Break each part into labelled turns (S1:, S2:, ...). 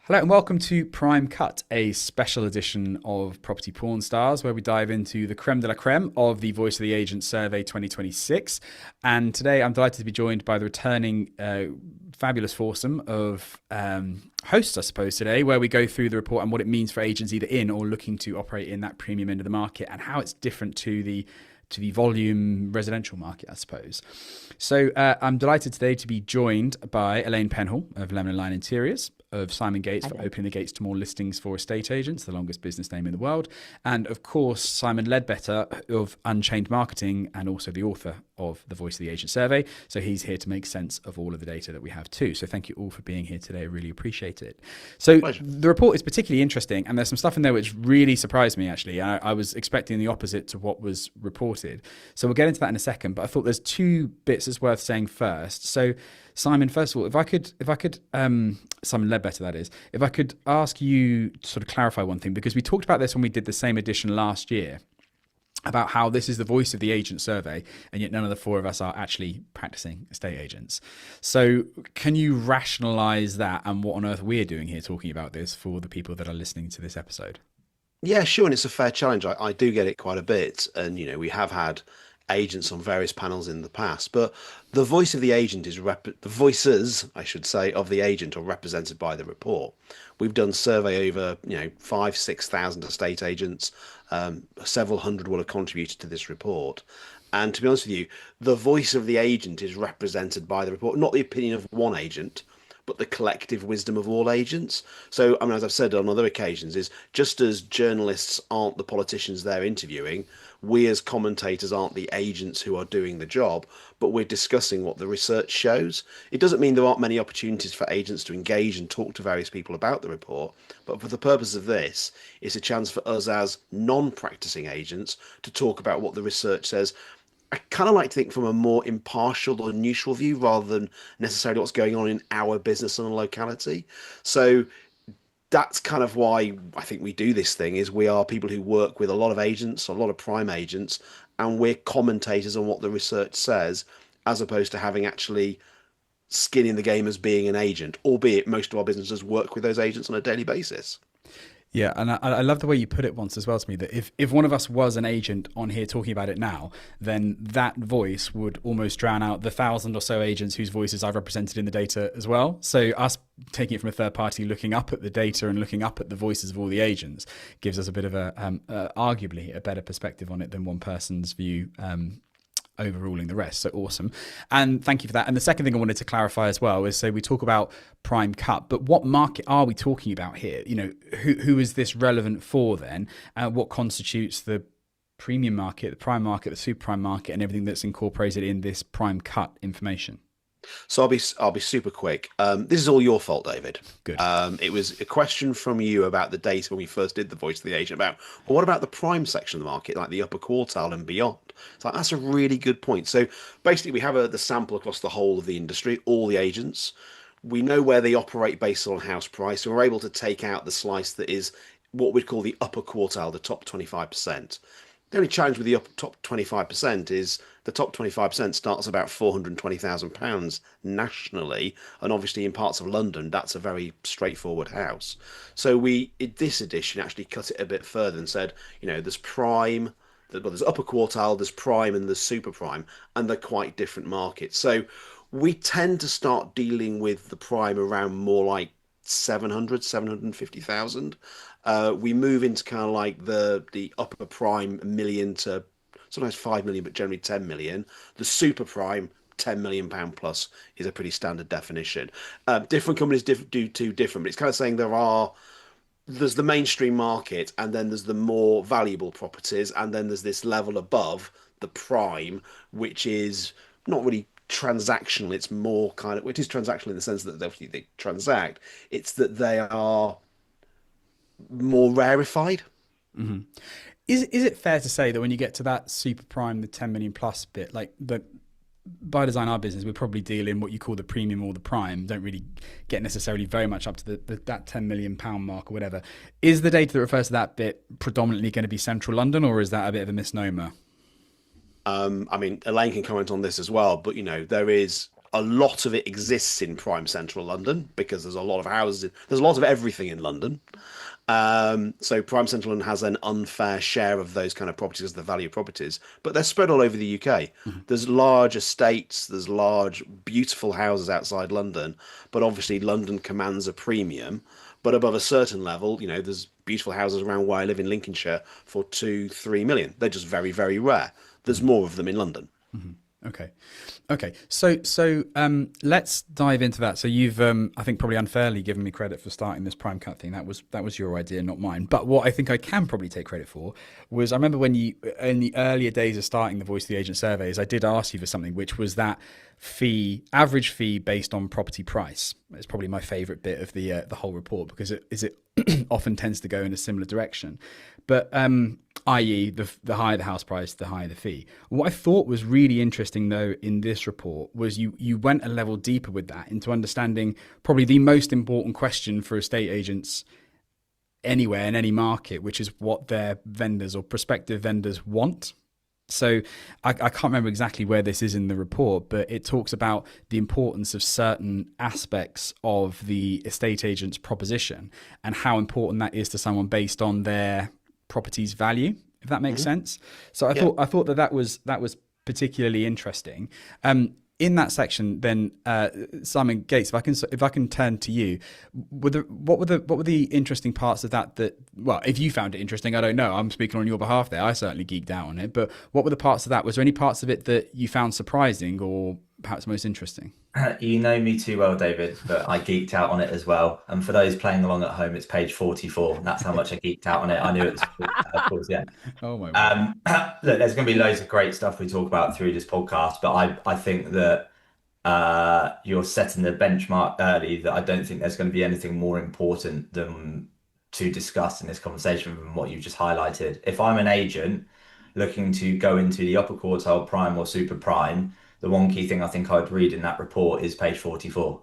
S1: Hello and welcome to Prime Cut, a special edition of Property-Pxrn Stars, where we dive into the creme de la creme of the Voice of the Agent Survey 2026. And today I'm delighted to be joined by the returning fabulous foursome of hosts, I suppose, today, where we go through the report and what it means for agents either in or looking to operate in that premium end of the market and how it's different to the volume residential market, I suppose. So I'm delighted today to be joined by Elaine Penhaul of Lemon & Line Interiors, of Simon Gates for opening the gates to more listings for estate agents, the longest business name in the world, and of course Simon Leadbetter of Unchained Marketing and also the author of the Voice of the Agent Survey. So he's here to make sense of all of the data that we have too. So thank you all for being here today. I really appreciate it. So the report is particularly interesting, and there's some stuff in there which really surprised me actually. I was expecting the opposite to what was reported. So we'll get into that in a second, but I thought there's two bits that's worth saying first. So Simon, first of all, if I could, Simon Leadbetter, that is, if I could ask you to sort of clarify one thing, because we talked about this when we did the same edition last year, about how this is the Voice of the Agent survey, and yet none of the four of us are actually practicing estate agents. So can you rationalize that and what on earth we're doing here talking about this for the people that are listening to this episode?
S2: Yeah, sure. And it's a fair challenge. I do get it quite a bit. And, you know, we have had agents on various panels in the past, but the voice of the agent is the voices, I should say, of the agent are represented by the report. We've done survey over, 5,000-6,000 estate agents. Several hundred will have contributed to this report. And to be honest with you, the voice of the agent is represented by the report, not the opinion of one agent, but the collective wisdom of all agents. So, I mean, as I've said on other occasions, is just as journalists aren't the politicians they're interviewing, we as commentators aren't the agents who are doing the job, but we're discussing what the research shows. It doesn't mean there aren't many opportunities for agents to engage and talk to various people about the report, but for the purpose of this, it's a chance for us as non-practicing agents to talk about what the research says. I kind of like to think from a more impartial or neutral view rather than necessarily what's going on in our business and locality. So that's kind of why I think we do this thing, is we are people who work with a lot of agents, a lot of prime agents, and we're commentators on what the research says, as opposed to having actually skin in the game as being an agent, albeit most of our businesses work with those agents on a daily basis.
S1: Yeah, and I love the way you put it once as well to me, that if one of us was an agent on here talking about it now, then that voice would almost drown out the 1,000 or so agents whose voices I've represented in the data as well. So us taking it from a third party, looking up at the data and looking up at the voices of all the agents gives us a bit of arguably a better perspective on it than one person's view overruling the rest. So awesome. And thank you for that. And the second thing I wanted to clarify as well is, so we talk about prime cut, but what market are we talking about here? You know, who is this relevant for then? What constitutes the premium market, the prime market, the super prime market, and everything that's incorporated in this prime cut information?
S2: So I'll be super quick. This is all your fault, David.
S1: Good.
S2: It was a question from you about the data when we first did the Voice of the Agent about, well, what about the prime section of the market, like the upper quartile and beyond? It's like, that's a really good point. So basically, we have the sample across the whole of the industry, all the agents. We know where they operate based on house price, so we're able to take out the slice that is what we'd call the upper quartile, the top 25%. The only challenge with the top 25% is the top 25% starts about £420,000 nationally, and obviously in parts of London that's a very straightforward house. So we, in this edition, actually cut it a bit further and said, there's prime, there's upper quartile, there's prime, and there's super prime, and they're quite different markets. So we tend to start dealing with the prime around more like 750,000. We move into kind of like the upper prime, 1 million to sometimes 5 million, but generally 10 million. The super prime, £10 million plus, is a pretty standard definition. Different companies do two different, but it's kind of saying there's the mainstream market, and then there's the more valuable properties, and then there's this level above the prime, which is not really transactional. It's more kind of, it is transactional in the sense that they transact. It's that they are more rarefied.
S1: Mm-hmm. Is it fair to say that when you get to that super prime, the 10 million plus bit, like by design, our business, we probably deal in what you call the premium or the prime, don't really get necessarily very much up to that £10 million mark or whatever. Is the data that refers to that bit predominantly going to be central London, or is that a bit of a misnomer?
S2: I mean, Elaine can comment on this as well, but there is a lot of it exists in prime central London because there's a lot of houses. There's a lot of everything in London. So prime central London has an unfair share of those kind of properties, the value of properties, but they're spread all over the UK. There's large estates, there's large, beautiful houses outside London, but obviously London commands a premium. But above a certain level, there's beautiful houses around where I live in Lincolnshire for 2-3 million. They're just very, very rare. There's more of them in London.
S1: Okay. So let's dive into that. So you've, I think, probably unfairly given me credit for starting this Prime Cut thing. That was your idea, not mine. But what I think I can probably take credit for was I remember when you, in the earlier days of starting the Voice of the Agent surveys, I did ask you for something, which was that average fee based on property price. It's probably my favourite bit of the whole report because it often tends to go in a similar direction. But i.e. the higher the house price, the higher the fee. What I thought was really interesting, though, in this report was you went a level deeper with that into understanding probably the most important question for estate agents anywhere in any market, which is what their vendors or prospective vendors want. So I can't remember exactly where this is in the report, but it talks about the importance of certain aspects of the estate agent's proposition and how important that is to someone based on their property's value, if that makes sense. So I thought that was particularly interesting. In that section, then Simon Gates, if I can turn to you, what were the interesting parts of that? Well, if you found it interesting, I don't know. I'm speaking on your behalf there. I certainly geeked out on it. But what were the parts of that? Was there any parts of it that you found surprising or perhaps most interesting?
S3: You know me too well, David, but I geeked out on it as well. And for those playing along at home, it's page 44. That's how much I geeked out on it. I knew it was towards the end.
S1: Oh my God.
S3: Look, there's going to be loads of great stuff we talk about through this podcast, but I think that you're setting the benchmark early that I don't think there's going to be anything more important than to discuss in this conversation than what you've just highlighted. If I'm an agent looking to go into the upper quartile prime or super prime, the one key thing I think I'd read in that report is page 44.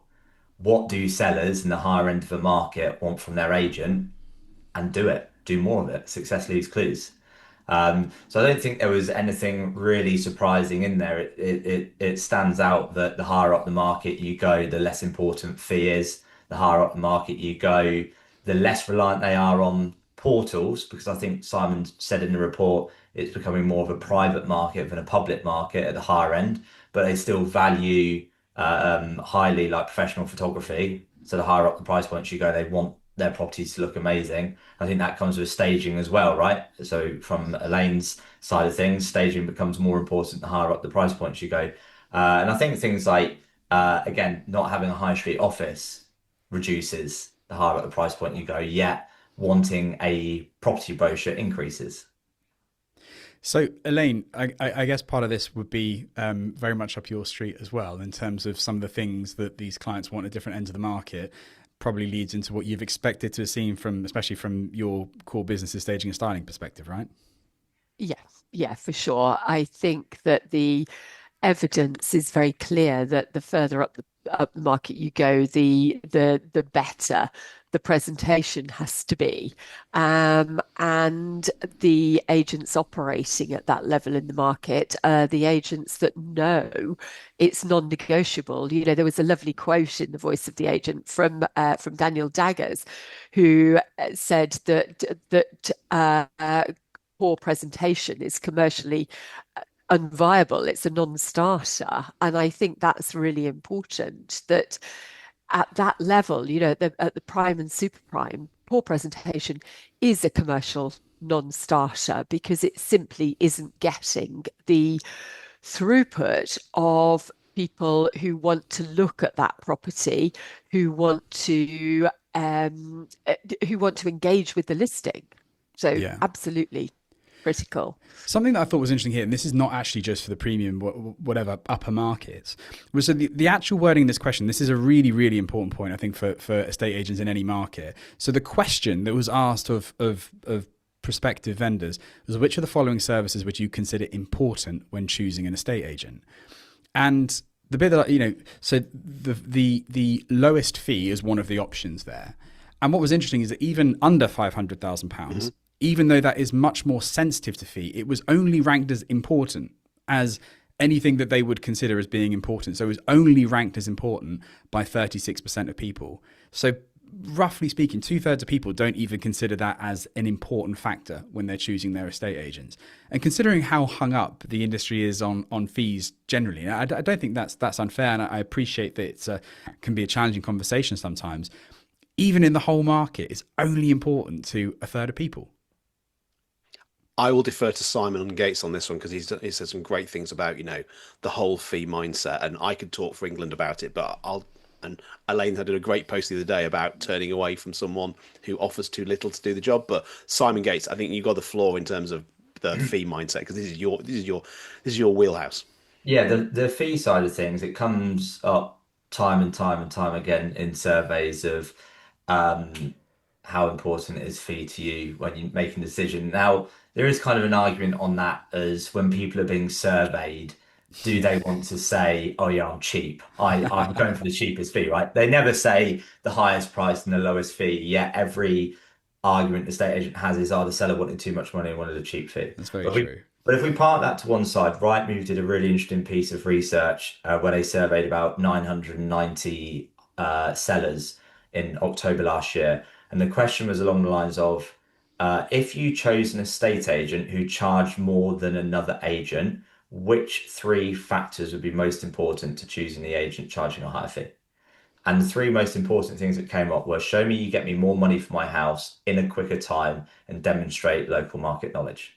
S3: What do sellers in the higher end of the market want from their agent? And do more of it. Success leaves clues. So I don't think there was anything really surprising in there. It stands out that the higher up the market you go, the less important fee is. The higher up the market you go, the less reliant they are on portals, because I think Simon said in the report, it's becoming more of a private market than a public market at the higher end, but they still value highly like professional photography. So the higher up the price points you go, they want their properties to look amazing. I think that comes with staging as well, right? So from Elaine's side of things, staging becomes more important the higher up the price points you go. And I think things like, again, not having a high street office reduces the higher up the price point you go, yet wanting a property brochure increases.
S1: So, Elaine, I guess part of this would be very much up your street as well, in terms of some of the things that these clients want at different ends of the market. Probably leads into what you've expected to have seen especially from your core business' staging and styling perspective, right?
S4: Yes, yeah, for sure. I think that the evidence is very clear that the further up the market you go, the better the presentation has to be. And the agents operating at that level in the market, the agents that know it's non-negotiable. There was a lovely quote in the Voice of the Agent from Daniel Daggers, who said that poor presentation is commercially unviable. It's a non-starter. And I think that's really important, that at that level, at the prime and super prime, poor presentation is a commercial non-starter because it simply isn't getting the throughput of people who want to look at that property, who want to engage with the listing. So yeah. Absolutely critical.
S1: Something that I thought was interesting here, and this is not actually just for the premium, whatever, upper markets, was so the actual wording in this question. This is a really, really important point, I think, for estate agents in any market. So the question that was asked of prospective vendors was, which of the following services would you consider important when choosing an estate agent? And the bit that, so the lowest fee is one of the options there. And what was interesting is that even under £500,000, even though that is much more sensitive to fee, it was only ranked as important as anything that they would consider as being important. So it was only ranked as important by 36% of people. So roughly speaking, 2/3 of people don't even consider that as an important factor when they're choosing their estate agents. And considering how hung up the industry is on fees generally, I don't think that's unfair. And I appreciate that it can be a challenging conversation sometimes. Even in the whole market, it's only important to 1/3 of people.
S2: I will defer to Simon and Gates on this one because he said some great things about, the whole fee mindset, and I could talk for England about it, but and Elaine had a great post the other day about turning away from someone who offers too little to do the job. But Simon Gates, I think you got the floor in terms of the fee mindset because this is your wheelhouse.
S3: Yeah, the fee side of things, it comes up time and time and time again in surveys of um, how important is fee to you when you're making a decision. Now, there is kind of an argument on that as when people are being surveyed, do they want to say, oh yeah, I'm cheap. I'm going for the cheapest fee, right? They never say the highest price and the lowest fee. Yet every argument the estate agent has is, oh, the seller wanted too much money and wanted a cheap fee.
S1: That's very
S3: But
S1: true.
S3: but if we park that to one side, Rightmove did a really interesting piece of research where they surveyed about 990 sellers in October last year. And the question was along the lines of, if you chose an estate agent who charged more than another agent, which three factors would be most important to choosing the agent charging a higher fee? And the three most important things that came up were show me you get me more money for my house in a quicker time and demonstrate local market knowledge.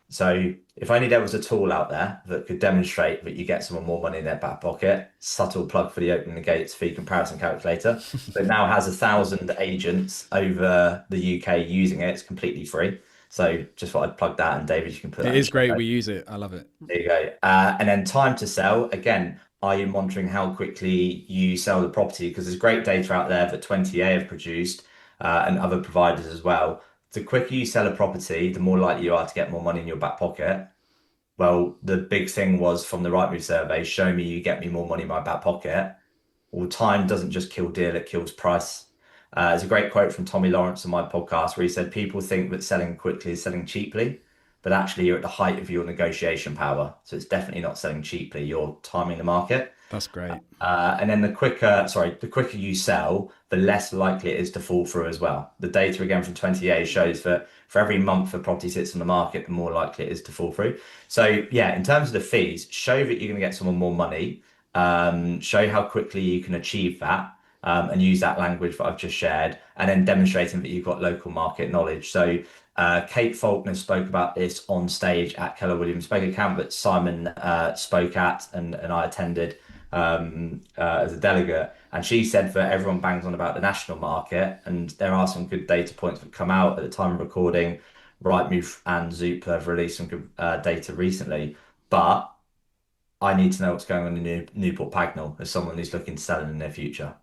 S3: So if only there was a tool out there that could demonstrate that you get someone more money in their back pocket, subtle plug for the Opening the Gates fee comparison calculator, that now has 1,000 agents over the UK using it. It's completely free. So just thought I'd plug that, and David, you can put that
S1: It
S3: in
S1: is
S3: the
S1: great.
S3: show.
S1: We use it. I love it.
S3: There you go. And then time to sell. Again, are you monitoring how quickly you sell the property? Because there's great data out there that 20A have produced and other providers as well. The quicker you sell a property, the more likely you are to get more money in your back pocket. Well, the big thing was from the Rightmove survey, show me you get me more money in my back pocket. Well, time doesn't just kill deal, it kills price. There's a great quote from Tommy Lawrence on my podcast where he said, people think that selling quickly is selling cheaply, but actually you're at the height of your negotiation power. So it's definitely not selling cheaply, you're timing the market.
S1: That's great.
S3: And then the quicker you sell, the less likely it is to fall through as well. The data again from 20A shows that for every month a property sits on the market, the more likely it is to fall through. So yeah, in terms of the fees, show that you're going to get someone more money, show how quickly you can achieve that, and use that language that I've just shared, and then demonstrating that you've got local market knowledge. So Kate Faulkner spoke about this on stage at Keller Williams Mega Camp that Simon spoke at and I attended as a delegate, and she said that everyone bangs on about the national market, and there are some good data points that come out at the time of recording. Rightmove and Zoop have released some good data recently, but I need to know what's going on in Newport Pagnell as someone who's looking to sell in the near future.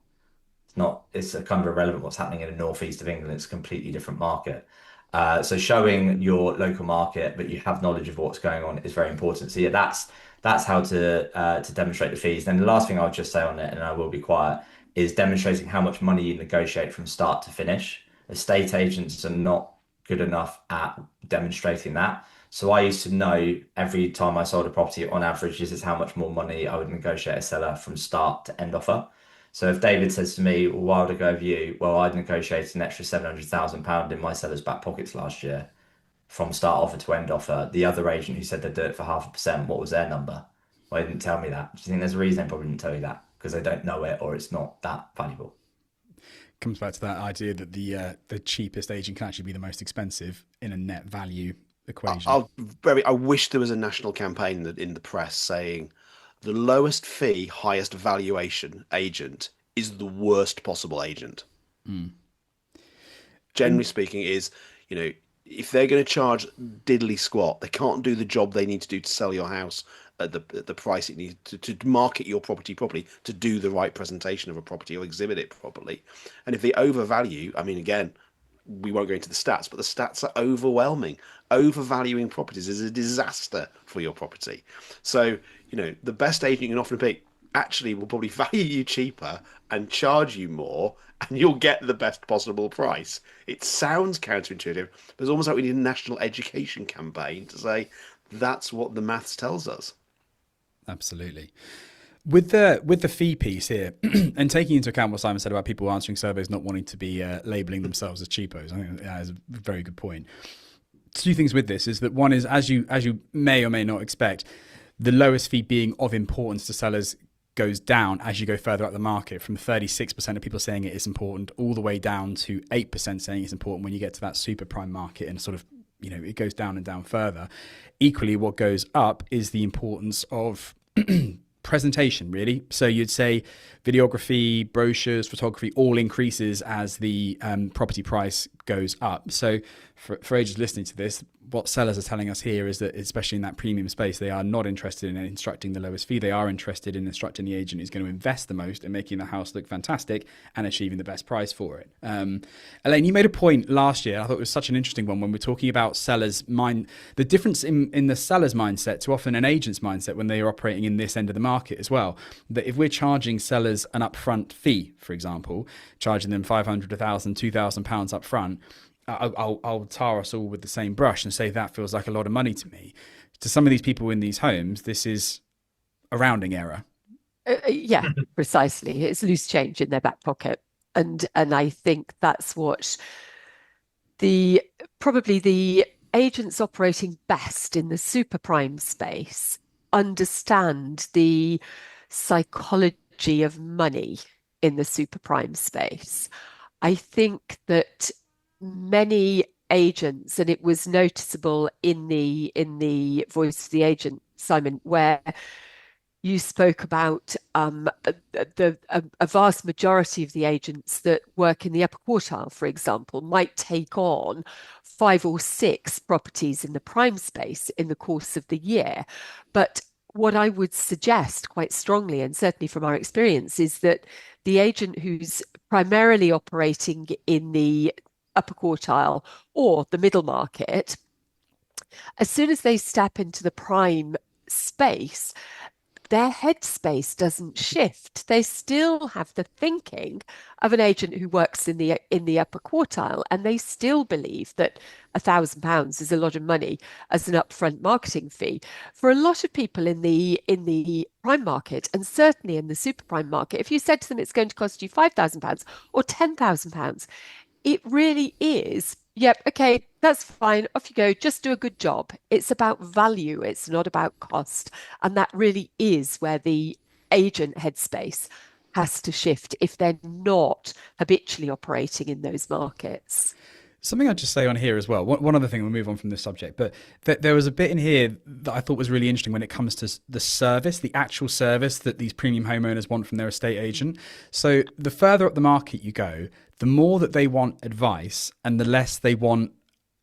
S3: It's kind of irrelevant what's happening in the northeast of England. It's a completely different market. So showing your local market, but you have knowledge of what's going on is very important. So yeah, that's how to demonstrate the fees. Then the last thing I would just say on it, and I will be quiet, is demonstrating how much money you negotiate from start to finish. Estate agents are not good enough at demonstrating that. So I used to know every time I sold a property, on average, this is how much more money I would negotiate a seller from start to end offer. So if David says to me, well, why would I go with you? Well, I'd negotiated an extra £700,000 in my seller's back pockets last year from start offer to end offer. The other agent who said they'd do it for 0.5%, what was their number? Well, they didn't tell me that. Do you think there's a reason they probably didn't tell you that? Because they don't know it or it's not that valuable.
S1: Comes back to that idea that the cheapest agent can actually be the most expensive in a net value equation.
S2: I wish there was a national campaign in the press saying the lowest fee, highest valuation agent is the worst possible agent. Generally speaking, is, if they're going to charge diddly squat, they can't do the job they need to do to sell your house at the price it needs to market your property properly, to do the right presentation of a property or exhibit it properly. And if they overvalue, I mean, again, we won't go into the stats, but the stats are overwhelming. Overvaluing properties is a disaster for your property. So, the best agent you can offer to be actually will probably value you cheaper and charge you more, and you'll get the best possible price. It sounds counterintuitive, but it's almost like we need a national education campaign to say that's what the maths tells us.
S1: Absolutely. With the fee piece here, and taking into account what Simon said about people answering surveys not wanting to be labeling themselves as cheapos, I think that is a very good point. Two things with this is that one is, as you may or may not expect, the lowest fee being of importance to sellers goes down as you go further up the market, from 36% of people saying it is important all the way down to 8% saying it's important when you get to that super prime market, and sort of, it goes down and down further. Equally, what goes up is the importance of presentation, really. So you'd say videography, brochures, photography all increases as the property price goes up. So for agents listening to this, what sellers are telling us here is that, especially in that premium space, they are not interested in instructing the lowest fee. They are interested in instructing the agent who's going to invest the most in making the house look fantastic and achieving the best price for it. Elaine, you made a point last year, I thought it was such an interesting one, when we're talking about sellers' mind, the difference in the seller's mindset to often an agent's mindset when they are operating in this end of the market as well. That if we're charging sellers an upfront fee, for example, charging them £500, £1,000, £2,000 up front, I'll tar us all with the same brush and say that feels like a lot of money to me. To some of these people in these homes, this is a rounding error.
S4: Yeah, precisely. It's loose change in their back pocket. And I think that's what probably the agents operating best in the super prime space understand the psychology of money in the super prime space. I think that many agents, and it was noticeable in the Voice of the Agent, Simon, where you spoke about a vast majority of the agents that work in the upper quartile, for example, might take on 5 or 6 properties in the prime space in the course of the year. But what I would suggest quite strongly, and certainly from our experience, is that the agent who's primarily operating in the upper quartile or the middle market, as soon as they step into the prime space, their headspace doesn't shift. They still have the thinking of an agent who works in the upper quartile, and they still believe that £1,000 is a lot of money as an upfront marketing fee. For a lot of people in the prime market, and certainly in the super prime market, if you said to them it's going to cost you £5,000 or £10,000, it really is, yep, okay, that's fine, off you go, just do a good job. It's about value, it's not about cost. And that really is where the agent headspace has to shift if they're not habitually operating in those markets.
S1: Something I'd just say on here as well, one other thing, we'll move on from this subject, but there was a bit in here that I thought was really interesting when it comes to the service, the actual service that these premium homeowners want from their estate agent. So the further up the market you go, the more that they want advice and the less they want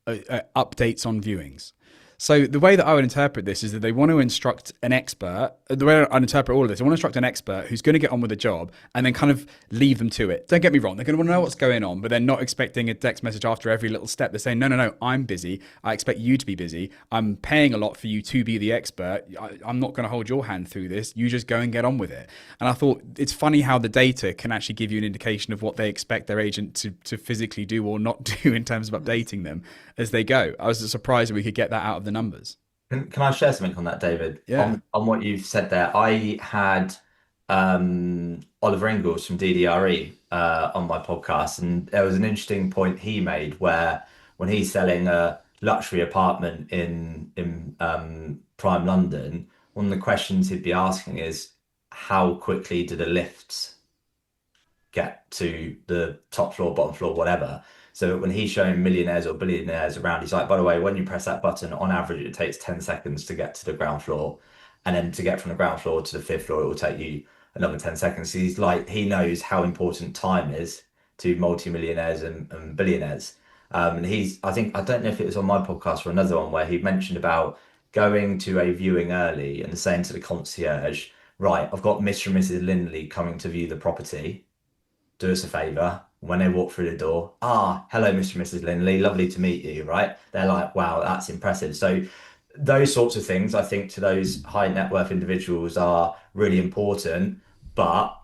S1: updates on viewings. So the way that I would interpret this is that they want to instruct an expert. The way I interpret all of this, they want to instruct an expert who's going to get on with the job and then kind of leave them to it. Don't get me wrong, they're going to want to know what's going on, but they're not expecting a text message after every little step. They're saying, no, I'm busy. I expect you to be busy. I'm paying a lot for you to be the expert. I'm not going to hold your hand through this. You just go and get on with it. And I thought it's funny how the data can actually give you an indication of what they expect their agent to physically do or not do in terms of updating them as they go. I was surprised that we could get that out of the numbers.
S3: Can I share something on that, David?
S1: Yeah.
S3: On what you've said there. I had Oliver Ingalls from DDRE on my podcast, and there was an interesting point he made where when he's selling a luxury apartment in prime London, one of the questions he'd be asking is, how quickly do the lifts get to the top floor, bottom floor, whatever? So when he's showing millionaires or billionaires around, he's like, by the way, when you press that button, on average, it takes 10 seconds to get to the ground floor. And then to get from the ground floor to the 5th floor, it will take you another 10 seconds. So he's like, he knows how important time is to multimillionaires and billionaires. And I don't know if it was on my podcast or another one where he mentioned about going to a viewing early and saying to the concierge, right, I've got Mr. and Mrs. Lindley coming to view the property. Do us a favour. When they walk through the door, hello, Mr. and Mrs. Lindley, lovely to meet you, right? They're like, wow, that's impressive. So those sorts of things, I think, to those high net worth individuals are really important. But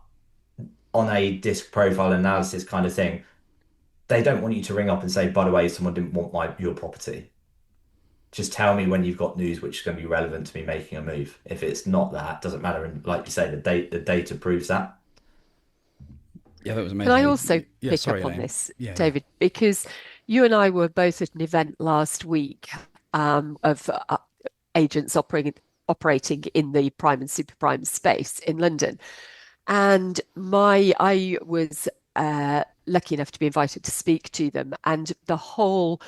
S3: on a disc profile analysis kind of thing, they don't want you to ring up and say, by the way, someone didn't want your property. just tell me when you've got news which is going to be relevant to me making a move. If it's not that, doesn't matter. And like you say, the data proves that.
S1: Yeah, that was
S4: Can I
S1: amazing.
S4: also
S1: Yeah,
S4: pick
S1: sorry,
S4: up on
S1: Elaine.
S4: this,
S1: Yeah, yeah.
S4: David? Because you and I were both at an event last week of agents operating in the prime and super prime space in London. And I was lucky enough to be invited to speak to them. And the whole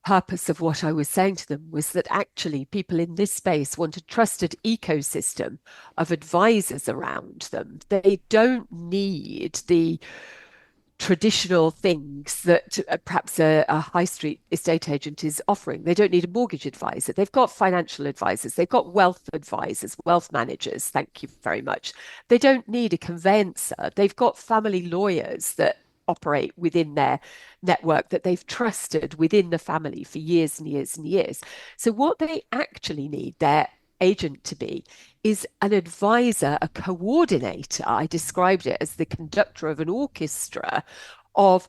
S4: purpose of what I was saying to them was that actually people in this space want a trusted ecosystem of advisors around them. They don't need the traditional things that perhaps a high street estate agent is offering. They don't need a mortgage advisor. They've got financial advisors. They've got wealth advisors, wealth managers. Thank you very much. They don't need a conveyancer. They've got family lawyers that operate within their network that they've trusted within the family for years and years and years. So what they actually need their agent to be is an advisor, a coordinator. I described it as the conductor of an orchestra of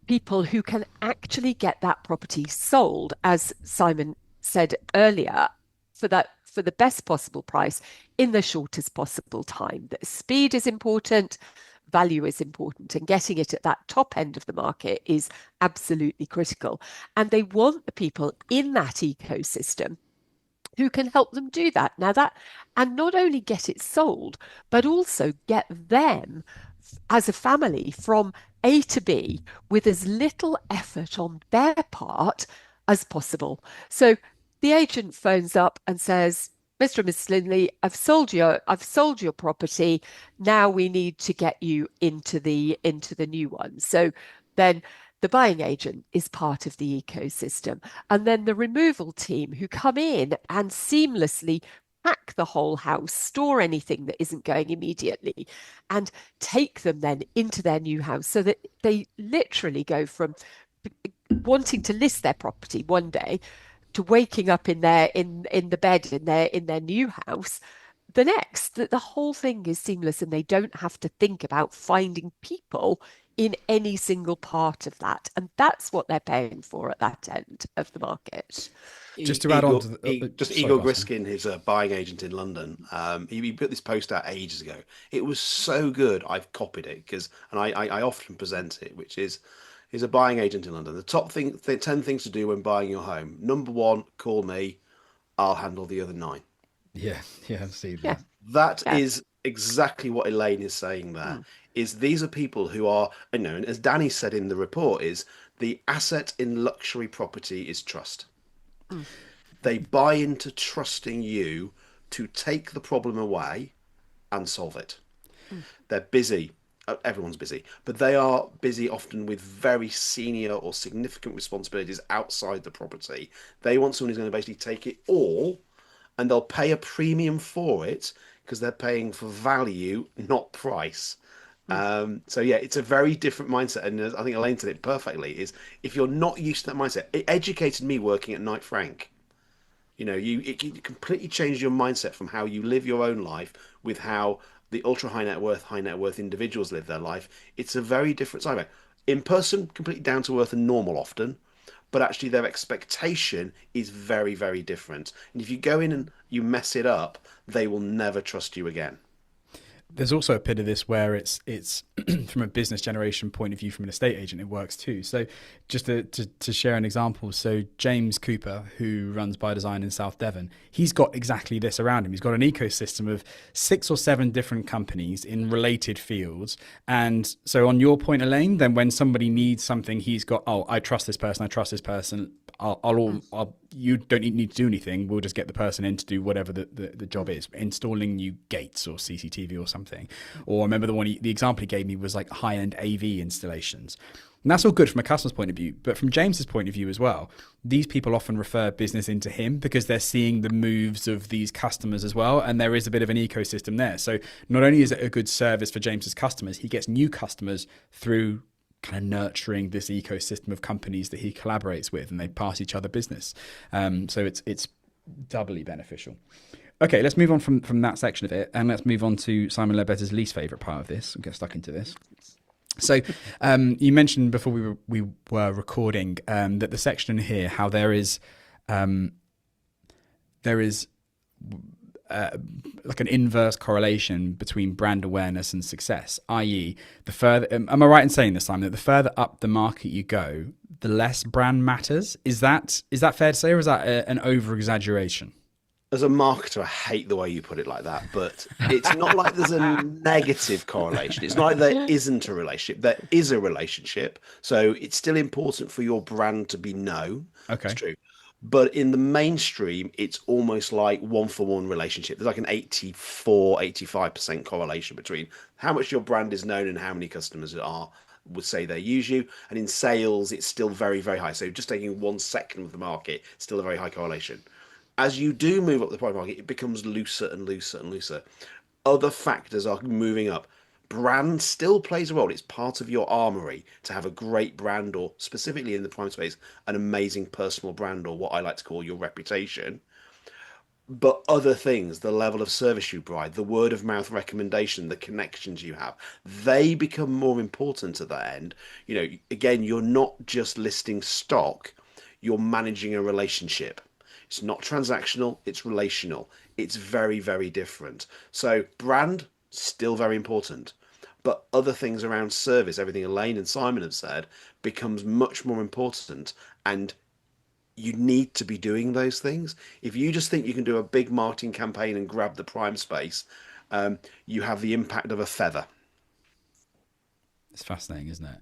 S4: people who can actually get that property sold, as Simon said earlier, for the best possible price in the shortest possible time. That speed is important, value is important, and getting it at that top end of the market is absolutely critical. And they want the people in that ecosystem who can help them do that. Now and not only get it sold, but also get them as a family from A to B with as little effort on their part as possible. So the agent phones up and says, Mr. and Mrs. Lindley, I've sold your property. Now we need to get you into the new one. So then the buying agent is part of the ecosystem. And then the removal team who come in and seamlessly pack the whole house, store anything that isn't going immediately, and take them then into their new house so that they literally go from wanting to list their property one day to waking up in the bed in their new house the next. That the whole thing is seamless and they don't have to think about finding people in any single part of that. And that's what they're paying for at that end of the market.
S1: Just to add on to
S2: Igor Griskin, his buying agent in London, he put this post out ages ago. It was so good, I've copied it and I often present it, which is he's a buying agent in London. The top 10 things to do when buying your home. Number 1, call me. I'll handle the other 9.
S1: Yeah, I've seen that.
S4: Yeah.
S2: That
S4: Yeah.
S2: is exactly what Elaine is saying there. Is these are people who are, and as Danny said in the report, is the asset in luxury property is trust. They buy into trusting you to take the problem away and solve it. They're busy. Everyone's busy, but they are busy often with very senior or significant responsibilities outside the property. They want someone who's going to basically take it all, and they'll pay a premium for it because they're paying for value, not price. So yeah, it's a very different mindset, and I think Elaine said it perfectly. Is if you're not used to that mindset, it educated me working at Knight Frank. It completely changed your mindset from how you live your own life with how the ultra high net worth individuals live their life. It's a very different side. In person, completely down to earth and normal often, but actually their expectation is very, very different. And if you go in and you mess it up, they will never trust you again.
S1: There's also a bit of this where it's from a business generation point of view, from an estate agent, it works too. So just to share an example, so James Cooper, who runs By Design in South Devon, he's got exactly this around him. He's got an ecosystem of 6 or 7 different companies in related fields. And so on your point, Elaine, then when somebody needs something, he's got, I trust this person, you don't need to do anything. We'll just get the person in to do whatever the job is, installing new gates or CCTV or something. Or I remember the example he gave me was like high-end AV installations. And that's all good from a customer's point of view. But from James's point of view as well, these people often refer business into him because they're seeing the moves of these customers as well. And there is a bit of an ecosystem there. So not only is it a good service for James's customers, he gets new customers through kind of nurturing this ecosystem of companies that he collaborates with, and they pass each other business. So it's doubly beneficial. Okay, let's move on from that section of it, and let's move on to Simon Leadbetter's least favourite part of this. We'll get stuck into this. So you mentioned before we were recording that the section here, how there is there is like an inverse correlation between brand awareness and success, i.e. the further, am I right in saying this, Simon, that the further up the market you go, the less brand matters? Is that fair to say, or is that an over-exaggeration?
S2: As a marketer, I hate the way you put it like that, but it's not like there's a negative correlation. It's not like there isn't a relationship. There is a relationship. So it's still important for your brand to be known.
S1: Okay.
S2: It's true. But in the mainstream, it's almost like one-for-one relationship. There's like an 85% correlation between how much your brand is known and how many customers would say they use you. And in sales, it's still very, very high. So just taking 1 second of the market, still a very high correlation. As you do move up the price market, it becomes looser and looser and looser. Other factors are moving up. Brand still plays a role. It's part of your armory to have a great brand, or specifically in the prime space, an amazing personal brand, or what I like to call your reputation. But other things, the level of service you provide, the word of mouth recommendation, the connections you have, they become more important at that end. Again, you're not just listing stock, you're managing a relationship. It's not transactional, it's relational. It's very, very different. So brand, still very important. But other things around service, everything Elaine and Simon have said, becomes much more important. And you need to be doing those things. If you just think you can do a big marketing campaign and grab the prime space, you have the impact of a feather.
S1: It's fascinating, isn't it?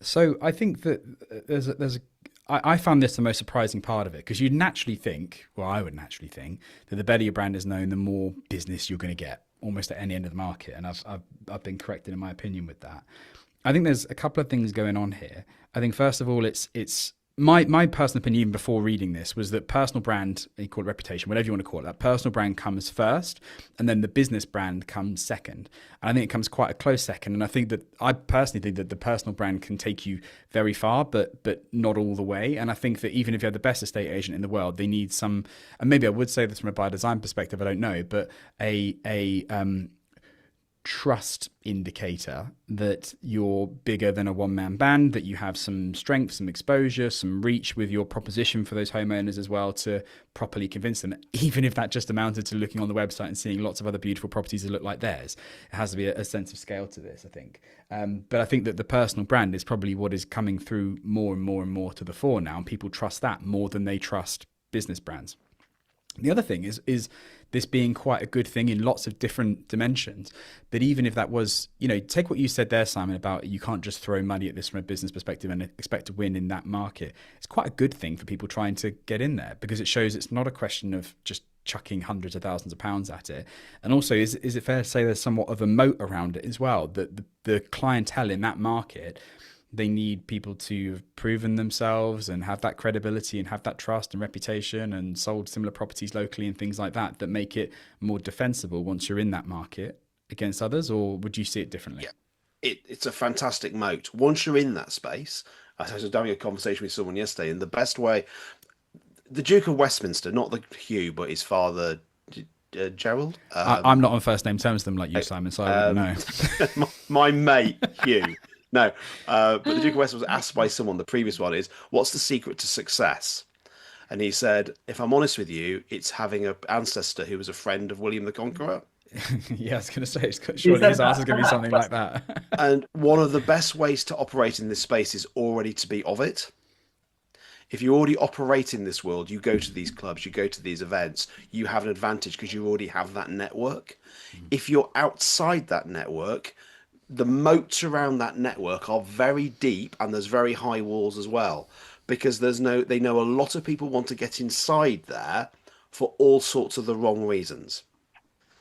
S1: So I think that I found this the most surprising part of it, because you'd naturally think, well, I would naturally think that the better your brand is known, the more business you're going to get almost at any end of the market. And I've been corrected in my opinion with that. I think there's a couple of things going on here. I think first of all, it's my personal opinion, even before reading this, was that personal brand, you call it reputation, whatever you want to call it, that personal brand comes first, and then the business brand comes second. And I think it comes quite a close second. And I personally think that the personal brand can take you very far, but not all the way. And I think that even if you have the best estate agent in the world, they need some, and maybe I would say this from a buyer design perspective, I don't know, but a trust indicator that you're bigger than a one-man band, that you have some strength, some exposure, some reach with your proposition for those homeowners as well, to properly convince them, even if that just amounted to looking on the website and seeing lots of other beautiful properties that look like theirs. It has to be a sense of scale to this, I think. But I think that the personal brand is probably what is coming through more and more and more to the fore now, and people trust that more than they trust business brands. The other thing is this being quite a good thing in lots of different dimensions. But even if that was, take what you said there, Simon, about you can't just throw money at this from a business perspective and expect to win in that market. It's quite a good thing for people trying to get in there, because it shows it's not a question of just chucking hundreds of thousands of pounds at it. And also, is it fair to say there's somewhat of a moat around it as well, that the clientele in that market, they need people to have proven themselves and have that credibility and have that trust and reputation and sold similar properties locally and things like that, that make it more defensible once you're in that market against others? Or would you see it differently?
S2: Yeah, it's a fantastic moat. Once you're in that space, I was having a conversation with someone yesterday, and the best way, the Duke of Westminster, not the Hugh, but his father, Gerald.
S1: I'm not on first name terms with them like you, Simon, so I wouldn't know.
S2: my mate, Hugh. No, but the Duke of Westminster was asked by someone, the previous one is, what's the secret to success? And he said, if I'm honest with you, it's having an ancestor who was a friend of William the Conqueror.
S1: Yeah, I was going to say, surely his answer is going to be something like that.
S2: And one of the best ways to operate in this space is already to be of it. If you already operate in this world, you go to these clubs, you go to these events, you have an advantage because you already have that network. If you're outside that network, the moats around that network are very deep, and there's very high walls as well, because they know a lot of people want to get inside there for all sorts of the wrong reasons,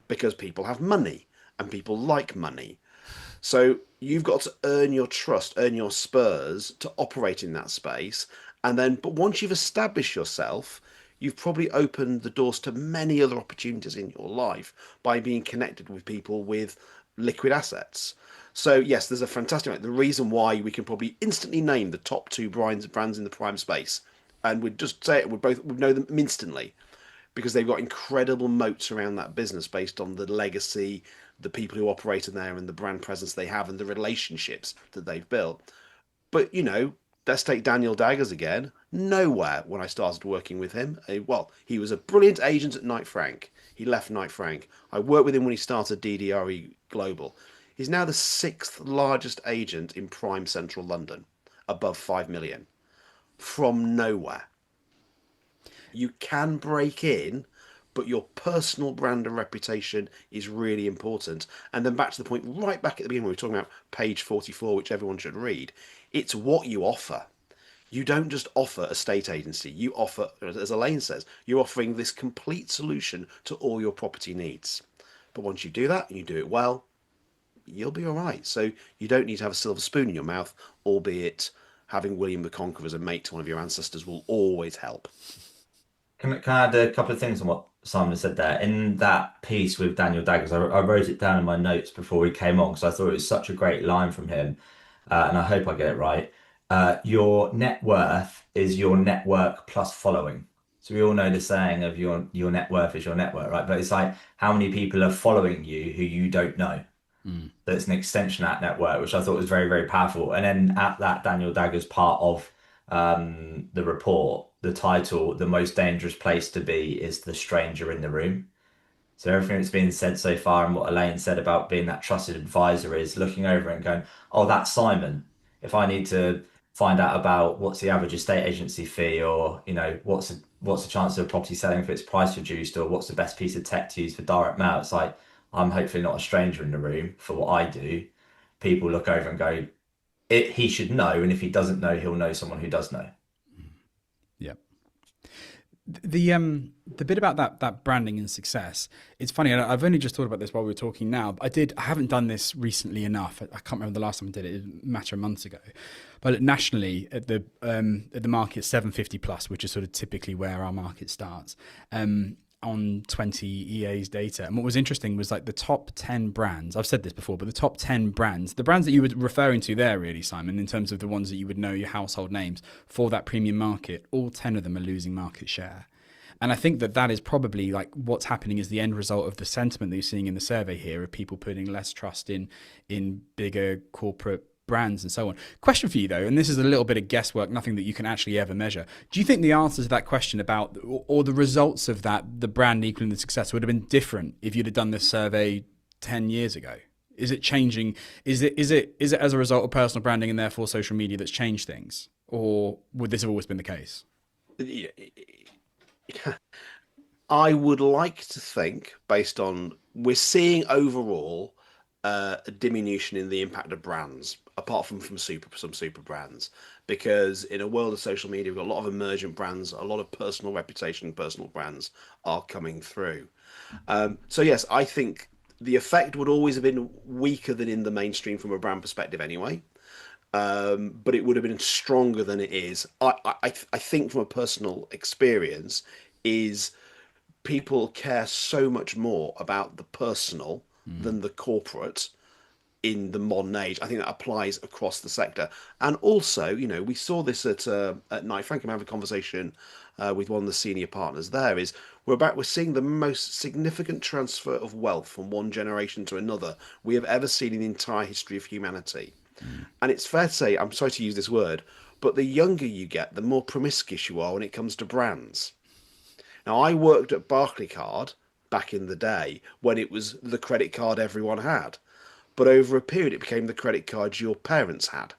S2: because people have money and people like money. So you've got to earn your trust, earn your spurs to operate in that space. But once you've established yourself, you've probably opened the doors to many other opportunities in your life by being connected with people with liquid assets. So yes, there's a fantastic, the reason why we can probably instantly name the top two brands in the prime space, and we'd just say it, we'd know them instantly, because they've got incredible moats around that business based on the legacy, the people who operate in there, and the brand presence they have, and the relationships that they've built. But Let's take Daniel Daggers again. Nowhere when I started working with him. Well, he was a brilliant agent at Knight Frank. He left Knight Frank. I worked with him when he started DDRE Global. He's now the sixth largest agent in prime central London, above 5 million, from nowhere. You can break in, but your personal brand and reputation is really important. And then back to the point right back at the beginning, we were talking about page 44, which everyone should read. It's what you offer. You don't just offer a state agency. You offer, as Elaine says, you're offering this complete solution to all your property needs. But once you do that and you do it well, you'll be all right. So you don't need to have a silver spoon in your mouth, albeit having William the Conqueror as a mate to one of your ancestors will always help.
S3: Can I add a couple of things on what Simon said there? In that piece with Daniel Daggers, I wrote it down in my notes before we came on because I thought it was such a great line from him, and I hope I get it right. Your net worth is your network plus following. So we all know the saying of your net worth is your network, right? But it's like how many people are following you who you don't know. That's an extension of that network, which I thought was very, very powerful. And then at that Daniel Daggers part of the report, the title, "The Most Dangerous Place to Be is the Stranger in the Room." So everything that's been said so far and what Elaine said about being that trusted advisor is looking over and going, oh, that's Simon. If I need to find out about what's the average estate agency fee, or what's the chance of a property selling if it's price reduced, or what's the best piece of tech to use for direct mail, it's like I'm hopefully not a stranger in the room for what I do. People look over and go, he should know, and if he doesn't know, he'll know someone who does know.
S1: Yep. The bit about that branding and success, it's funny, and I've only just thought about this while we were talking now. I haven't done this recently enough. I can't remember the last time I did it. It was a matter of months ago. But nationally, at the market 750 plus, which is sort of typically where our market starts, on 20 EA's data. And what was interesting was like the top 10 brands, I've said this before, but the top 10 brands, the brands that you were referring to there really, Simon, in terms of the ones that you would know, your household names for that premium market, all 10 of them are losing market share. And I think that is probably like what's happening is the end result of the sentiment that you're seeing in the survey here of people putting less trust in bigger corporate brands and so on. Question for you though, and this is a little bit of guesswork, nothing that you can actually ever measure. Do you think the answer to that question about, or the results of that, the brand equaling the success, would have been different if you'd have done this survey 10 years ago? Is it changing? Is it as a result of personal branding and therefore social media that's changed things? Or would this have always been the case?
S2: I would like to think, based on, we're seeing overall a diminution in the impact of brands, apart from some super brands, because in a world of social media, we've got a lot of emergent brands, a lot of personal reputation, personal brands are coming through. So yes, I think the effect would always have been weaker than in the mainstream from a brand perspective anyway. But it would have been stronger than it is. I think from a personal experience is people care so much more about the personal than the corporate in the modern age. I think that applies across the sector. And also, we saw this at Knight Frank. I'm having a conversation with one of the senior partners there, is we're seeing the most significant transfer of wealth from one generation to another we have ever seen in the entire history of humanity. And it's fair to say, I'm sorry to use this word, but the younger you get, the more promiscuous you are when it comes to brands. Now, I worked at Barclaycard back in the day when it was the credit card everyone had. But over a period, it became the credit card your parents had.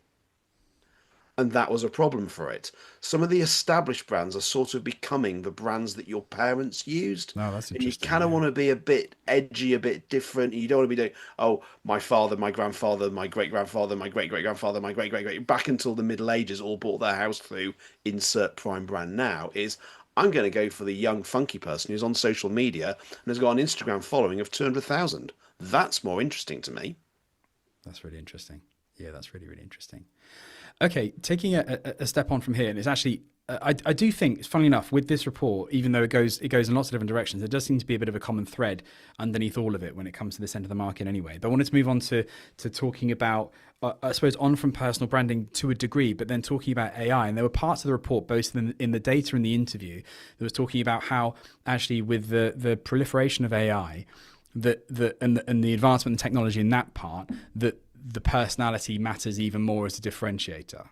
S2: And that was a problem for it. Some of the established brands are sort of becoming the brands that your parents used.
S1: Oh, that's interesting.
S2: And you kind of want to be a bit edgy, a bit different. You don't want to be doing, oh, my father, my grandfather, my great-grandfather, my great-great-grandfather, my great-great-great, back until the Middle Ages all bought their house through insert prime brand now, is I'm going to go for the young, funky person who's on social media and has got an Instagram following of 200,000. That's more interesting to me.
S1: That's really interesting. Yeah, that's really, really interesting. Okay, taking a step on from here, and it's actually, I do think, funnily enough, with this report, even though it goes in lots of different directions, there does seem to be a bit of a common thread underneath all of it when it comes to this end of the market anyway. But I wanted to move on to talking about, I suppose, on from personal branding to a degree, but then talking about AI. And there were parts of the report, both in the data and the interview, that was talking about how actually with the proliferation of AI, and the advancement in technology in that part, that the personality matters even more as a differentiator.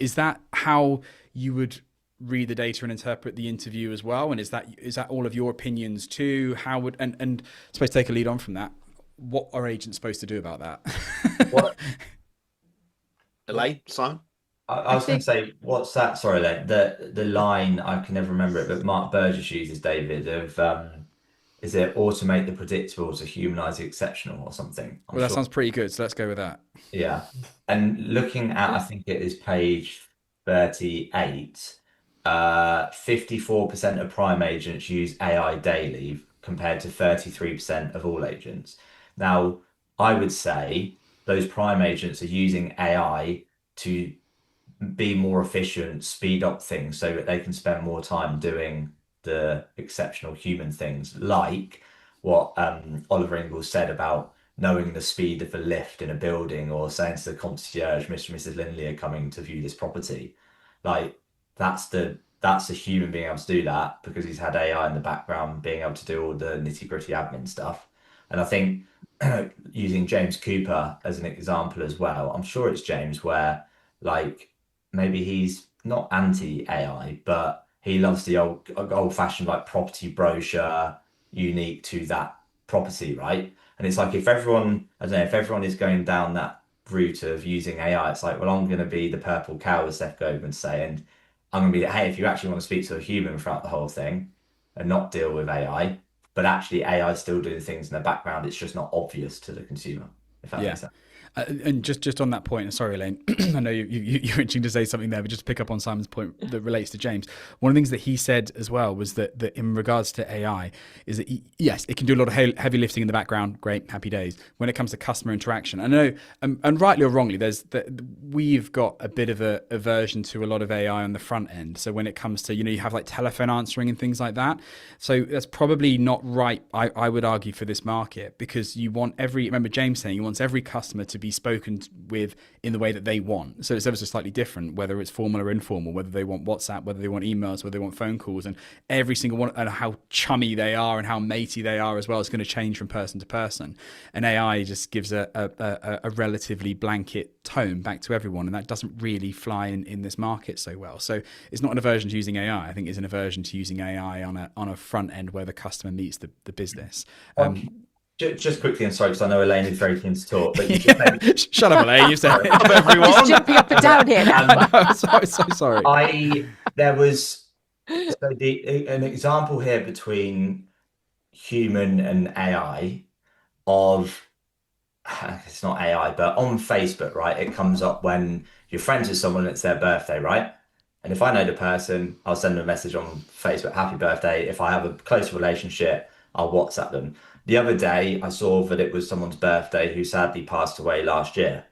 S1: is that how you would read the data and interpret the interview as well? And is that all of your opinions too? How would and suppose take a lead on from that? What are agents supposed to do about that?
S3: What
S2: Elaine, Simon?
S3: I
S4: I
S3: was going to
S4: think
S3: say, what's that? Sorry, Len. The line I can never remember it, but Mark Burgess uses, David, of is it automate the predictable to humanize the exceptional or something? I'm
S1: Well, that
S3: sure.
S1: sounds pretty good. So let's go with that.
S3: Yeah. And looking at, I think it is page 38, 54% of prime agents use AI daily compared to 33% of all agents. Now, I would say those prime agents are using AI to be more efficient, speed up things so that they can spend more time doing the exceptional human things, like what Oliver Ingalls said about knowing the speed of the lift in a building, or saying to the concierge, Mr. and Mrs. Lindley are coming to view this property. Like that's a human being able to do that because he's had AI in the background being able to do all the nitty-gritty admin stuff. And I think using James Cooper as an example as well, I'm sure it's James where like maybe he's not anti-AI, but he loves the old-fashioned like property brochure unique to that property, right? And it's like if everyone, I don't know, if everyone is going down that route of using AI, it's like, well, I'm going to be the purple cow, as Seth Godin say, and I'm going to be, hey, if you actually want to speak to a human throughout the whole thing and not deal with AI, but actually AI is still doing things in the background, it's just not obvious to the consumer, if that
S1: Yeah.
S3: makes sense.
S1: And just on that point, and sorry, Elaine, I know you're itching to say something there, but just to pick up on Simon's point that relates to James, one of the things that he said as well was that in regards to AI, is that yes, it can do a lot of heavy lifting in the background. Great, happy days. When it comes to customer interaction, I know, and rightly or wrongly, we've got a bit of a aversion to a lot of AI on the front end. So when it comes to, you have like telephone answering and things like that. So that's probably not right, I would argue, for this market, because you want remember James saying he wants every customer to be spoken with in the way that they want. So it's ever so slightly different, whether it's formal or informal, whether they want WhatsApp, whether they want emails, whether they want phone calls, and every single one, and how chummy they are and how matey they are as well, is going to change from person to person. And AI just gives a relatively blanket tone back to everyone, and that doesn't really fly in this market so well. So it's not an aversion to using AI. I think it's an aversion to using AI on a front end where the customer meets the business.
S3: Just quickly, and sorry, because I know Elaine is very keen to talk, but you just maybe
S1: Shut up, Elaine. You said
S2: Of everyone.
S4: just jumping up and down here now.
S1: I'm so sorry.
S3: there was an example here between human and AI of it's not AI, but on Facebook, right? It comes up when you're friends with someone and it's their birthday, right? And if I know the person, I'll send them a message on Facebook, happy birthday. If I have a close relationship, I'll WhatsApp them. The other day, I saw that it was someone's birthday who sadly passed away last year.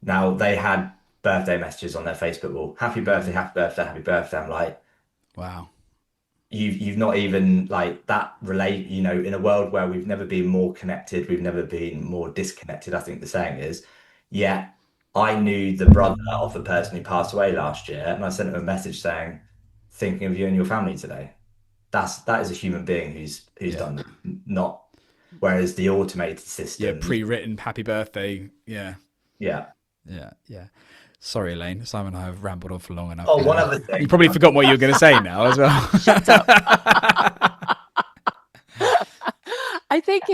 S3: Now, they had birthday messages on their Facebook wall. Happy birthday, happy birthday, happy birthday. I'm like,
S1: Wow.
S3: you've not even like that relate, in a world where we've never been more connected, we've never been more disconnected, I think the saying is. Yet I knew the brother of the person who passed away last year, and I sent him a message saying, thinking of you and your family today. That is a human being who's
S1: Yeah.
S3: done that, not whereas the automated
S1: Yeah,
S3: system.
S1: pre-written happy birthday. Yeah.
S3: Yeah.
S1: Sorry, Elaine. Simon and I have rambled on for long enough.
S3: Oh, one other thing.
S1: You probably forgot what you were going to say now as well.
S4: Shut up. I think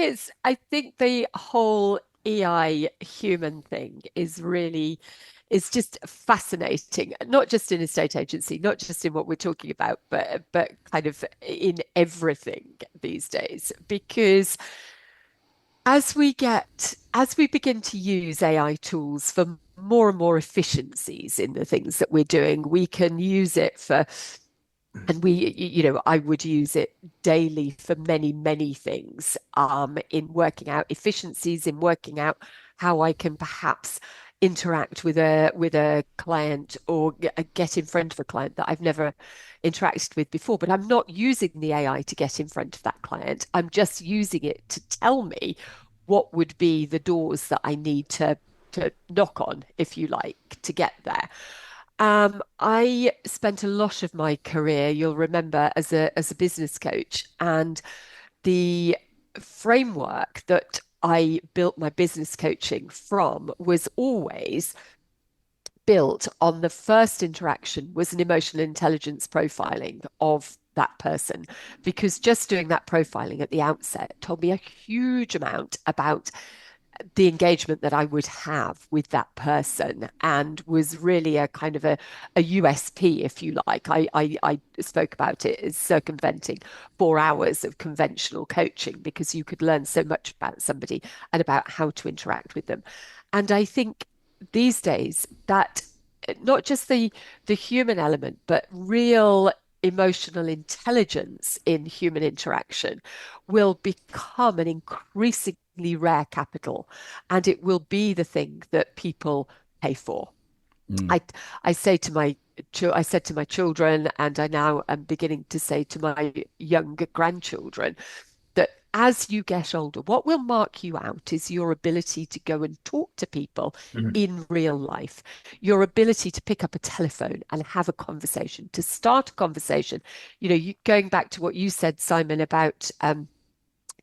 S4: the whole AI human thing is just fascinating, not just in estate agency, not just in what we're talking about, but kind of in everything these days, because as we begin to use AI tools for more and more efficiencies in the things that we're doing, we can use it for, and I would use it daily for many, many things, in working out efficiencies, in working out how I can perhaps interact with a client or get in front of a client that I've never interacted with before. But I'm not using the AI to get in front of that client. I'm just using it to tell me what would be the doors that I need to knock on, if you like, to get there. I spent a lot of my career, you'll remember, as a business coach, and the framework that I built my business coaching from was always built on the first interaction was an emotional intelligence profiling of that person, because just doing that profiling at the outset told me a huge amount about the engagement that I would have with that person, and was really a kind of a USP, if you like. I spoke about it as circumventing 4 hours of conventional coaching, because you could learn so much about somebody and about how to interact with them. And I think these days that not just the human element, but real emotional intelligence in human interaction will become an increasingly rare capital, and it will be the thing that people pay for.
S1: Mm.
S4: I say to my I said to my children, and I now am beginning to say to my young grandchildren, that as you get older, what will mark you out is your ability to go and talk to people in real life, your ability to pick up a telephone and have a conversation, to start a conversation. Going back to what you said, Simon, about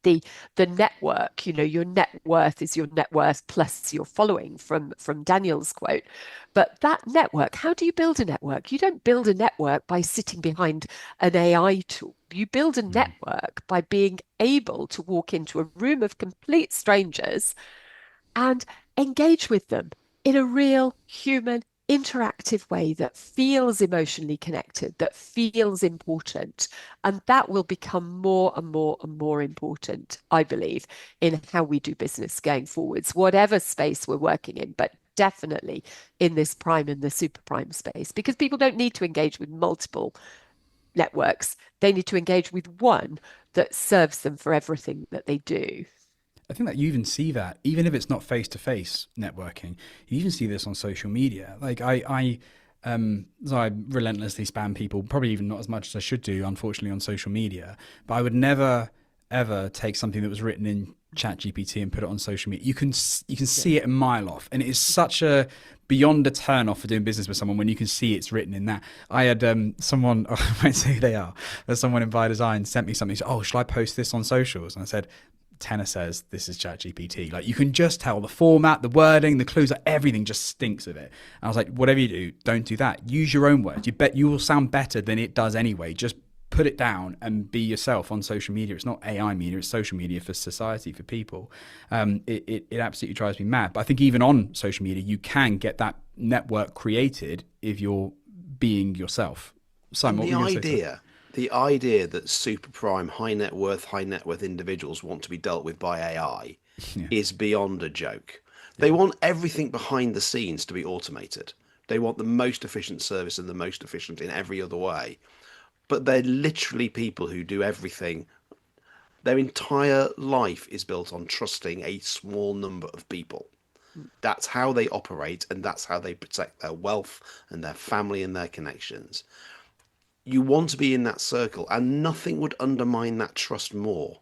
S4: the network, your net worth is your net worth plus your following, from Daniel's quote. But that network, how do you build a network? You don't build a network by sitting behind an AI tool. You build a network by being able to walk into a room of complete strangers and engage with them in a real human interactive way that feels emotionally connected, that feels important. And that will become more and more and more important, I believe, in how we do business going forwards, whatever space we're working in, but definitely in this prime and the super prime space, because people don't need to engage with multiple networks. They need to engage with one that serves them for everything that they do.
S1: I think that you even see that, even if it's not face-to-face networking, you even see this on social media. Like so I relentlessly spam people, probably even not as much as I should do, unfortunately, on social media. But I would never, ever take something that was written in ChatGPT and put it on social media. You can see it a mile off, and it is such a beyond a turn off for doing business with someone when you can see it's written in that. I had someone, I won't say who they are, but someone in by design sent me something. Said, "Oh, shall I post this on socials?" And I said, Tenor says this is ChatGPT. Like, you can just tell the format, the wording, the clues, like everything just stinks of it. And I was like, whatever you do, don't do that. Use your own words. You will sound better than it does anyway. Just put it down and be yourself on social media. It's not AI media, it's social media for society, for people. It absolutely drives me mad. But I think even on social media, you can get that network created if you're being yourself. Simon,
S2: The idea that super prime, high net worth individuals want to be dealt with by AI is beyond a joke. They want everything behind the scenes to be automated. They want the most efficient service and the most efficient in every other way. But they're literally people who do everything. Their entire life is built on trusting a small number of people. That's how they operate, and that's how they protect their wealth and their family and their connections. You want to be in that circle, and nothing would undermine that trust more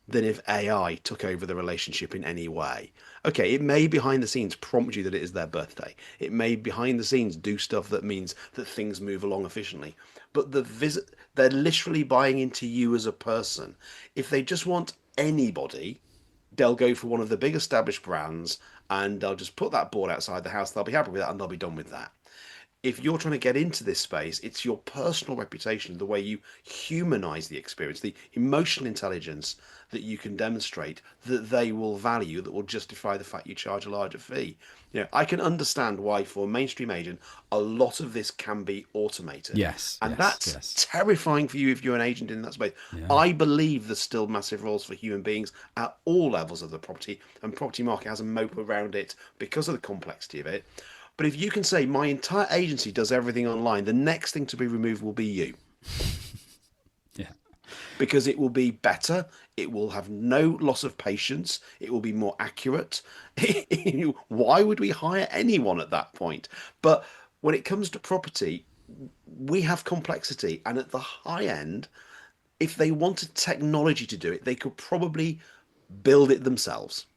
S2: than if AI took over the relationship in any way. Okay, it may behind the scenes prompt you that it is their birthday. It may behind the scenes do stuff that means that things move along efficiently. But they're literally buying into you as a person. If they just want anybody, they'll go for one of the big established brands, and they'll just put that board outside the house. They'll be happy with that, and they'll be done with that. If you're trying to get into this space, it's your personal reputation, the way you humanize the experience, the emotional intelligence that you can demonstrate that they will value, that will justify the fact you charge a larger fee. I can understand why for a mainstream agent, a lot of this can be automated. And that's terrifying for you if you're an agent in that space. Yeah. I believe there's still massive roles for human beings at all levels of the property, and property market has a moat around it because of the complexity of it. But if you can say my entire agency does everything online, the next thing to be removed will be you.
S1: Yeah.
S2: Because it will be better. It will have no loss of patience. It will be more accurate. Why would we hire anyone at that point? But when it comes to property, we have complexity. And at the high end, if they wanted technology to do it, they could probably build it themselves.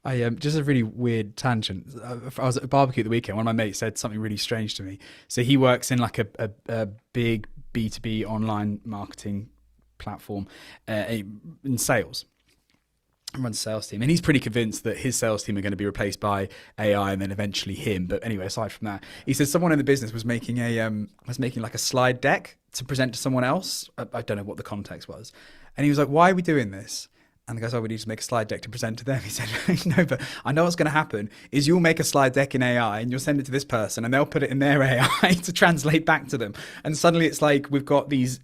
S1: Just a really weird tangent. I was at a barbecue at the weekend. One of my mates said something really strange to me. So he works in like a big B2B online marketing platform in sales. runs sales team, and he's pretty convinced that his sales team are going to be replaced by AI and then eventually him. But anyway, aside from that, he says someone in the business was making like a slide deck to present to someone else. I don't know what the context was, and he was like, "Why are we doing this?" And the guy's like, "We need to make a slide deck to present to them." He said, "No, but I know what's going to happen is you'll make a slide deck in AI and you'll send it to this person and they'll put it in their AI to translate back to them. And suddenly it's like we've got these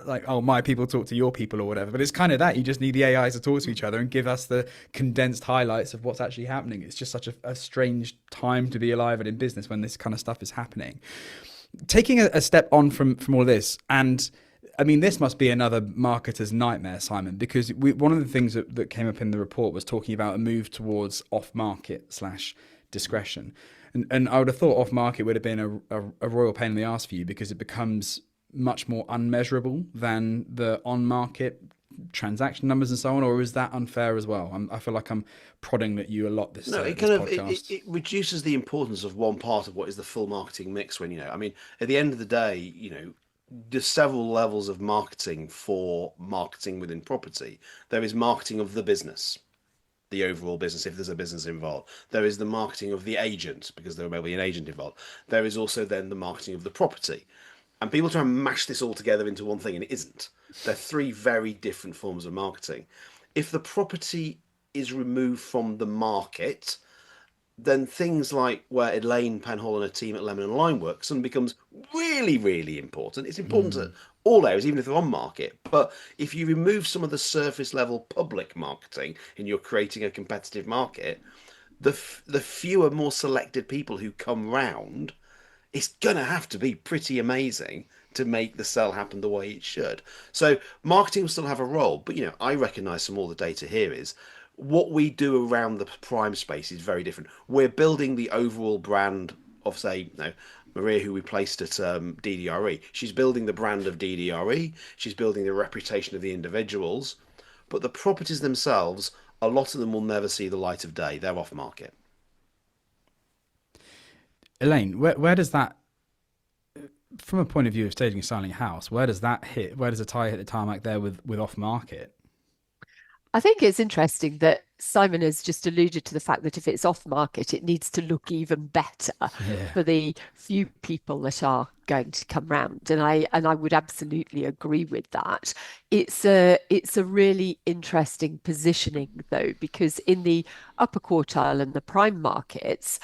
S1: like, oh, my people talk to your people or whatever. But it's kind of that. You just need the AIs to talk to each other and give us the condensed highlights of what's actually happening. It's just such a strange time to be alive and in business when this kind of stuff is happening. Taking a step on from all of this, and I mean, this must be another marketer's nightmare, Simon, because one of the things that came up in the report was talking about a move towards off-market / discretion. And I would have thought off-market would have been a royal pain in the arse for you because it becomes much more unmeasurable than the on-market transaction numbers and so on, or is that unfair as well? I feel like I'm prodding at you a lot this podcast.
S2: It reduces the importance of one part of what is the full marketing mix when, I mean, at the end of the day, there's several levels of marketing for marketing within property. There is marketing of the business, the overall business, if there's a business involved. There is the marketing of the agent, because there may be an agent involved. There is also then the marketing of the property. And people try and mash this all together into one thing, and it isn't. They're three very different forms of marketing. If the property is removed from the market, then things like where Elaine Penhaul and her team at Lemon and Lime work suddenly becomes really, really important. It's important to all areas, even if they're on market. But if you remove some of the surface level public marketing and you're creating a competitive market, the fewer, more selected people who come round, it's going to have to be pretty amazing to make the sell happen the way it should. So marketing will still have a role, but I recognise from all the data here is what we do around the prime space is very different. We're building the overall brand of, say, Maria, who we placed at DDRE. She's building the brand of DDRE. She's building the reputation of the individuals. But the properties themselves, a lot of them will never see the light of day. They're off market.
S1: Elaine, where does that, from a point of view of staging and styling a house, where does that hit? Where does the tie hit the tarmac there with off market?
S4: I think it's interesting that Simon has just alluded to the fact that if it's off market, it needs to look even better for the few people that are going to come round. And I would absolutely agree with that. It's a really interesting positioning though, because in the upper quartile and the prime markets,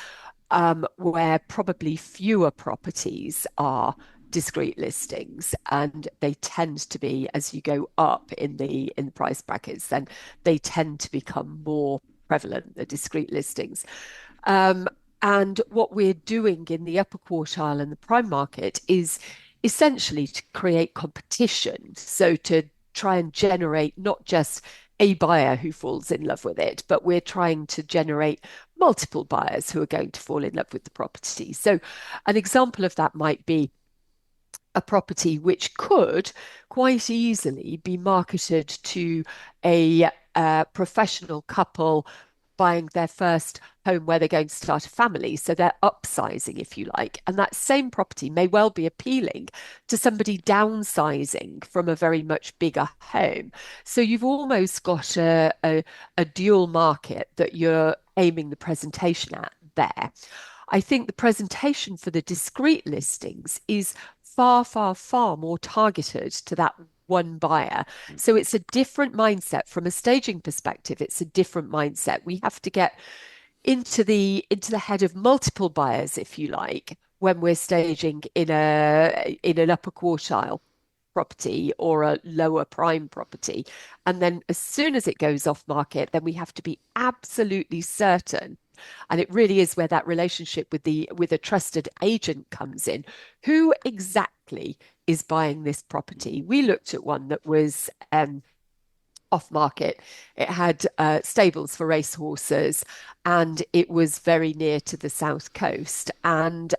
S4: where probably fewer properties are discrete listings, and they tend to be, as you go up in the price brackets, then they tend to become more prevalent, the discrete listings. And what we're doing in the upper quartile and the prime market is essentially to create competition. So to try and generate not just a buyer who falls in love with it, but we're trying to generate multiple buyers who are going to fall in love with the property. So an example of that might be a property which could quite easily be marketed to a professional couple buying their first home where they're going to start a family. So they're upsizing, if you like. And that same property may well be appealing to somebody downsizing from a very much bigger home. So you've almost got a dual market that you're aiming the presentation at there. I think the presentation for the discrete listings is far, far, far more targeted to that one buyer. So it's a different mindset from a staging perspective. It's a different mindset. We have to get into the head of multiple buyers, if you like, when we're staging in an upper quartile property or a lower prime property. And then as soon as it goes off market, then we have to be absolutely certain. And it really is where that relationship with a trusted agent comes in. Who exactly is buying this property? We looked at one that was off market. It had stables for racehorses, and it was very near to the south coast. And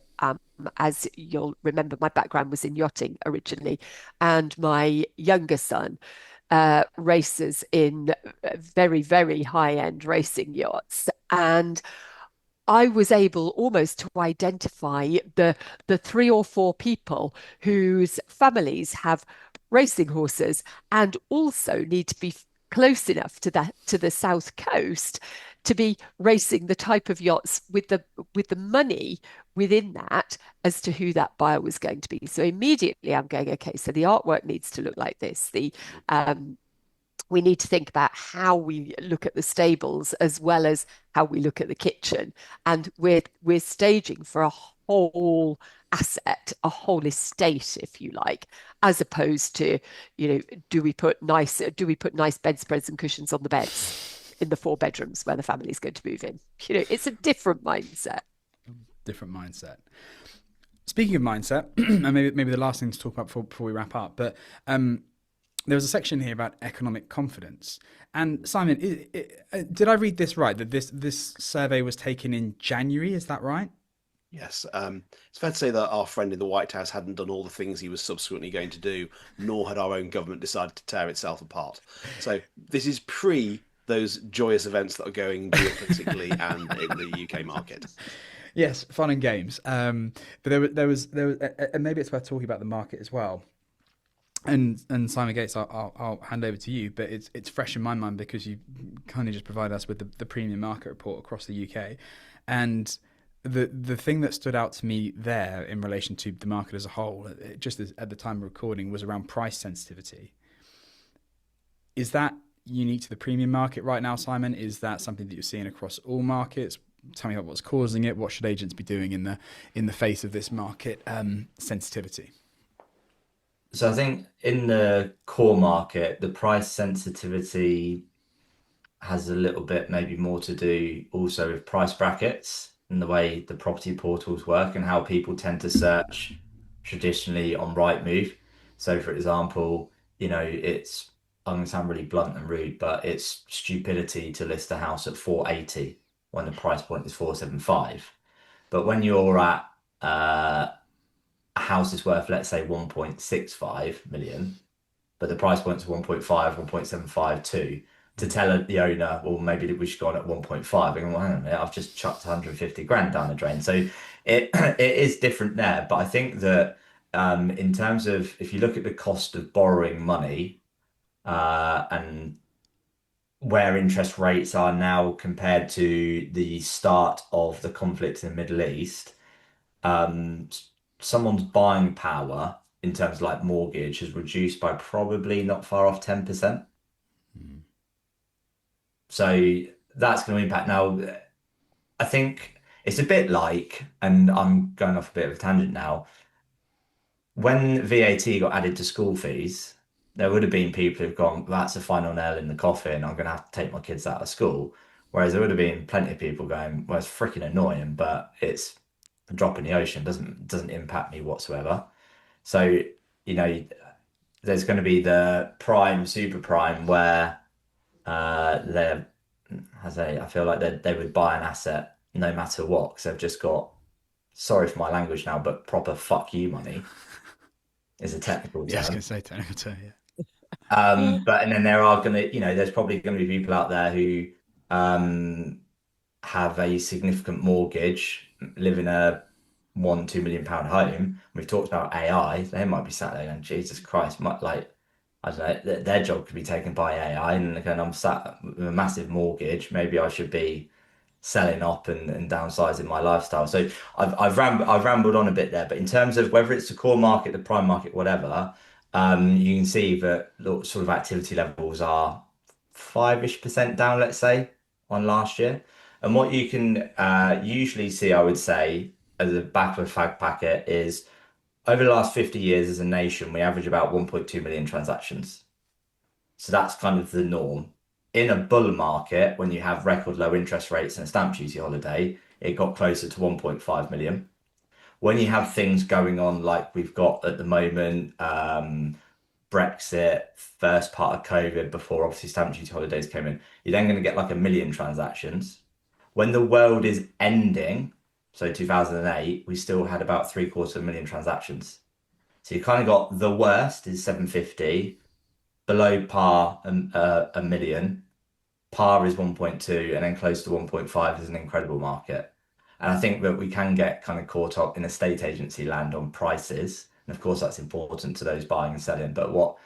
S4: as you'll remember, my background was in yachting originally, and my younger son races in very, very high-end racing yachts. And I was able almost to identify the 3 or 4 people whose families have racing horses and also need to be close enough to the south coast to be racing the type of yachts with the money within that as to who that buyer was going to be. So immediately I'm going, okay, so the artwork needs to look like this. We need to think about how we look at the stables as well as how we look at the kitchen. And we're staging for a whole asset, a whole estate, if you like, as opposed to, do we put nice bedspreads and cushions on the beds in the 4 bedrooms where the family's going to move in? It's a different mindset.
S1: Different mindset. Speaking of mindset, and maybe the last thing to talk about before we wrap up, but there was a section here about economic confidence. And Simon, did I read this right? That this survey was taken in January? Is that right?
S2: Yes. It's fair to say that our friend in the White House hadn't done all the things he was subsequently going to do, nor had our own government decided to tear itself apart. So this is pre those joyous events that are going geopolitically and in the UK market.
S1: Yes, fun and games. But there was, and maybe it's worth talking about the market as well. And Simon Gates, I'll hand over to you, but it's fresh in my mind because you kind of just provided us with the premium market report across the UK, and the thing that stood out to me there in relation to the market as a whole, just at the time of recording, was around price sensitivity. Is that unique to the premium market right now, Simon? Is that something that you're seeing across all markets? Tell me about what's causing it. What should agents be doing in the face of this market sensitivity?
S3: So I think in the core market, the price sensitivity has a little bit maybe more to do also with price brackets and the way the property portals work and how people tend to search traditionally on Rightmove. So for example, I'm going to sound really blunt and rude, but it's stupidity to list a house at 480 when the price point is 475. But when you're at a house is worth, let's say, 1.65 million, but the price point's 1.5, 1.75, 2, to tell the owner, well, maybe we should go on at 1.5. And well, hang on a minute, I've just chucked 150 grand down the drain. So it is different there. But I think that in terms of, if you look at the cost of borrowing money and where interest rates are now compared to the start of the conflict in the Middle East, someone's buying power in terms of like mortgage has reduced by probably not far off 10%. So that's going to impact. Now, I think it's a bit like, and I'm going off a bit of a tangent now, when VAT got added to school fees, there would have been people who've gone, that's a final nail in the coffin, I'm going to have to take my kids out of school. Whereas there would have been plenty of people going, well, it's freaking annoying, but it's a drop in the ocean, doesn't impact me whatsoever. So, there's going to be the prime, super prime, where I feel like they would buy an asset no matter what, because they've just got, sorry for my language now, but proper fuck you money is a technical term.
S1: Yeah, I was going to say technical term, yeah.
S3: And then there are going to, there's probably going to be people out there who have a significant mortgage, live in a £1-2 million home. We've talked about AI. They might be sat there and Jesus Christ, I don't know, their job could be taken by AI. And again, I'm sat with a massive mortgage. Maybe I should be selling up and downsizing my lifestyle. So I've rambled on a bit there. But in terms of whether it's the core market, the prime market, whatever, you can see that sort of activity levels are 5-ish% down, let's say, on last year. And what you can usually see, I would say, as a back of a fag packet is over the last 50 years as a nation, we average about 1.2 million transactions. So that's kind of the norm. In a bull market, when you have record low interest rates and a stamp duty holiday, it got closer to 1.5 million. When you have things going on like we've got at the moment, Brexit, first part of COVID, before obviously stamp duty holidays came in, you're then going to get like 1 million transactions. When the world is ending, so 2008, we still had about 750,000 transactions. So you kind of got the worst is 750, below par 1 million, par is 1.2, and then close to 1.5 is an incredible market. And I think that we can get kind of caught up in estate agency land on prices. And of course, that's important to those buying and selling. But what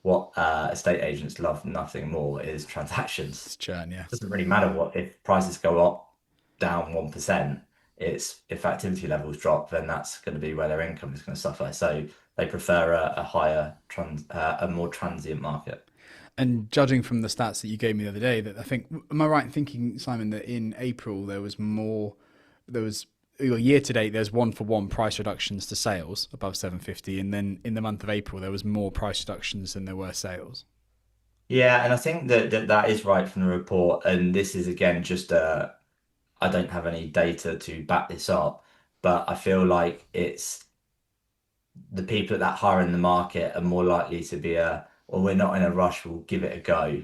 S3: what estate agents love nothing more is transactions.
S1: It's churn, yeah.
S3: It doesn't really matter what if prices go up, down 1%. It's if activity levels drop, then that's going to be where their income is going to suffer. So they prefer a more transient market.
S1: And judging from the stats that you gave me the other day, that I think, am I right in thinking, Simon, that in April there was year to date, there's 1-for-1 price reductions to sales above 750, and then in the month of April there was more price reductions than there were sales.
S3: Yeah, and I think that is right from the report. And this is again just I don't have any data to back this up, but I feel like it's the people that higher in the market are more likely to be well, we're not in a rush, we'll give it a go.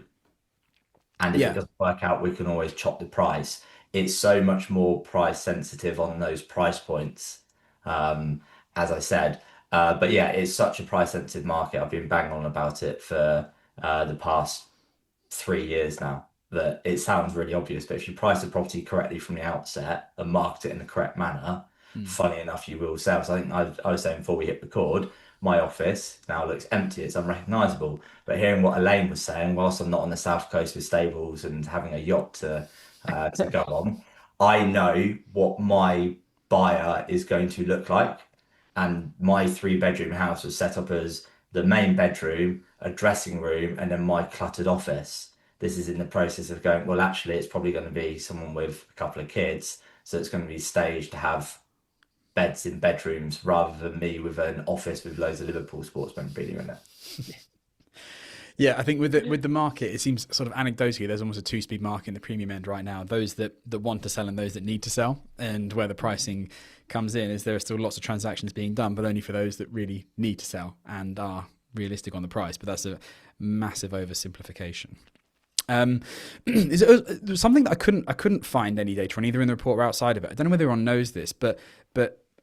S3: And if it
S1: Yeah.
S3: doesn't work out, we can always chop the price. It's so much more price sensitive on those price points, um, as I said. But yeah, it's such a price sensitive market. I've been banging on about it for the past 3 years now. That it sounds really obvious, but if you price the property correctly from the outset and market it in the correct manner, funny enough, you will sell. So I think I was saying before we hit record, my office now looks empty, it's unrecognisable. But hearing what Elaine was saying, whilst I'm not on the south coast with stables and having a yacht to go on, I know what my buyer is going to look like. And my 3-bedroom house was set up as the main bedroom, a dressing room, and then my cluttered office. This is in the process of going, well, actually, it's probably going to be someone with a couple of kids. So it's going to be staged to have beds in bedrooms rather than me with an office with loads of Liverpool sports memorabilia in it.
S1: Yeah, I think with the market, it seems sort of anecdotally, there's almost a two-speed market in the premium end right now. Those that want to sell and those that need to sell. And where the pricing comes in is there are still lots of transactions being done, but only for those that really need to sell and are realistic on the price. But that's a massive oversimplification. Is it something that I couldn't find any data on either in the report or outside of it? I don't know whether everyone knows this, but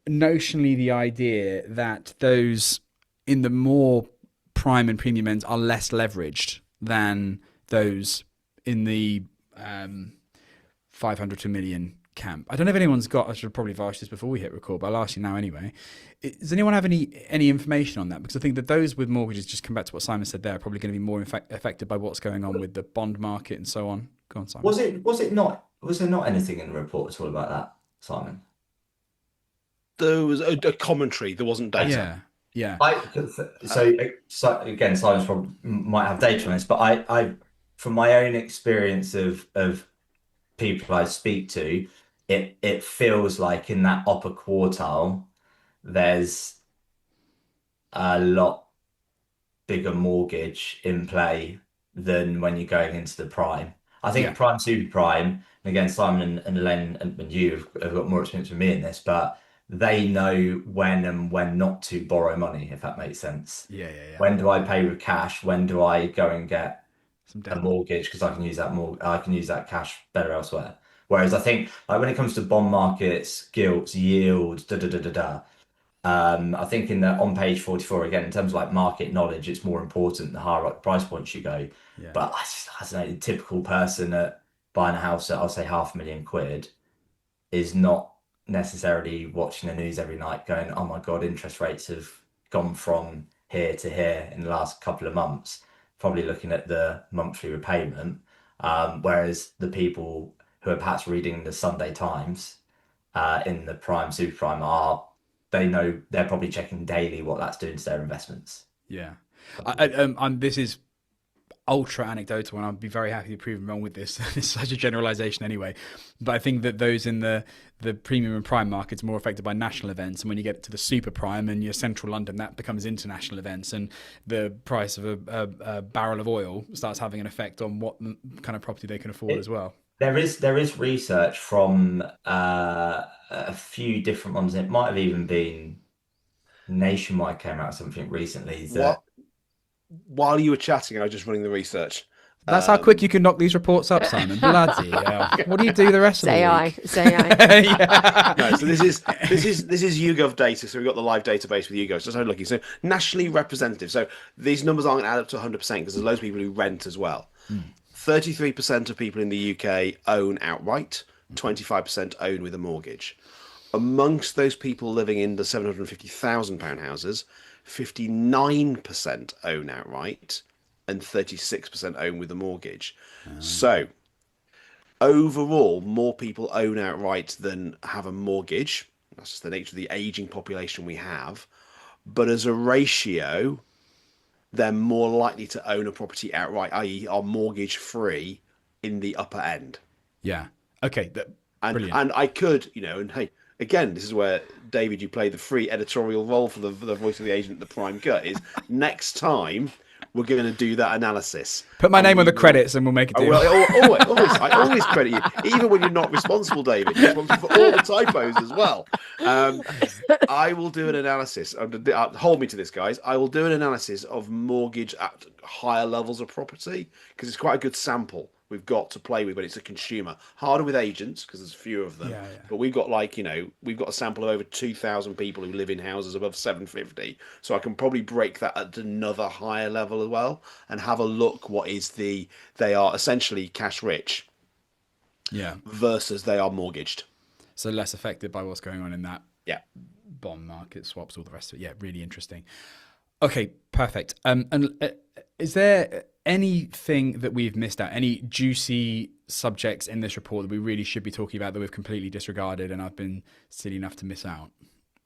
S1: notionally the idea that those in the more prime and premium ends are less leveraged than those in the 500 to 1 million camp. I don't know if anyone's got, I should have probably have asked this before we hit record, but I'll ask you now anyway. Does anyone have any information on that? Because I think that those with mortgages, just come back to what Simon said there, are probably going to be more affected by what's going on with the bond market and so on. Go on, Simon.
S3: Was there not anything in the report at all about that, Simon?
S2: There was a commentary. There wasn't data.
S1: Yeah.
S3: So again, Simon's probably might have data on this, but I from my own experience of people I speak to, it feels like in that upper quartile, there's a lot bigger mortgage in play than when you're going into the prime. I think prime, super prime, and again, Simon and Elaine and you have got more experience than me in this, but they know when and when not to borrow money, if that makes sense.
S1: Yeah.
S3: When do I pay with cash? When do I go and get
S1: Some debt.
S3: a mortgage because I can use that cash better elsewhere. Whereas I think like when it comes to bond markets, gilts, yield, I think on page 44 again, in terms of like market knowledge, it's more important the higher up price points you go.
S1: Yeah.
S3: But I don't know, the typical person that buying a house at I'll say £500,000 is not necessarily watching the news every night going, oh my God, interest rates have gone from here to here in the last couple of months, probably looking at the monthly repayment. Whereas the people who are perhaps reading the Sunday Times in the prime, super prime they know they're probably checking daily what that's doing to their investments.
S1: Yeah. This is ultra anecdotal, and I'd be very happy to prove them wrong with this. It's such a generalization anyway. But I think that those in the premium and prime markets are more affected by national events. And when you get to the super prime and your central London, that becomes international events. And the price of a barrel of oil starts having an effect on what kind of property they can afford as well.
S3: There is research from a few different ones. It might have even been Nationwide came out with something recently that
S2: While you were chatting, I was just running the research.
S1: That's how quick you can knock these reports up, Simon. Bloody hell. What do you do the rest of the week?
S4: Say I.
S1: Yeah.
S2: No, so this is YouGov data. So we've got the live database with YouGov. Just looking. So nationally representative. So these numbers aren't add up to 100% because there's loads of people who rent as well. 33% of people in the UK own outright. 25% own with a mortgage. Amongst those people living in the £750,000 houses, 59% own outright, and 36% own with a mortgage. So overall, more people own outright than have a mortgage. That's just the nature of the aging population we have. But as a ratio, they're more likely to own a property outright, i.e., are mortgage free in the upper end.
S1: Yeah. Okay. Brilliant.
S2: And I could, and hey, again, this is where, David, you play the free editorial role for the voice of the agent, the prime cut, is next time we're going to do that analysis.
S1: Put my name on the credits and we'll make a deal.
S2: I always credit you, even when you're not responsible, David. You're responsible for all the typos as well. I will do an analysis. Hold me to this, guys. I will do an analysis of mortgage at higher levels of property, because it's quite a good sample we've got to play with when it's a consumer. Harder with agents because there's fewer of them.
S1: Yeah.
S2: But we've got we've got a sample of over 2,000 people who live in houses above 750. So I can probably break that at another higher level as well and have a look they are essentially cash rich.
S1: Yeah.
S2: Versus they are mortgaged.
S1: So less affected by what's going on in that bond market, swaps, all the rest of it. Yeah, really interesting. Okay, perfect. And is there anything that we've missed out? Any juicy subjects in this report that we really should be talking about that we've completely disregarded and I've been silly enough to miss out?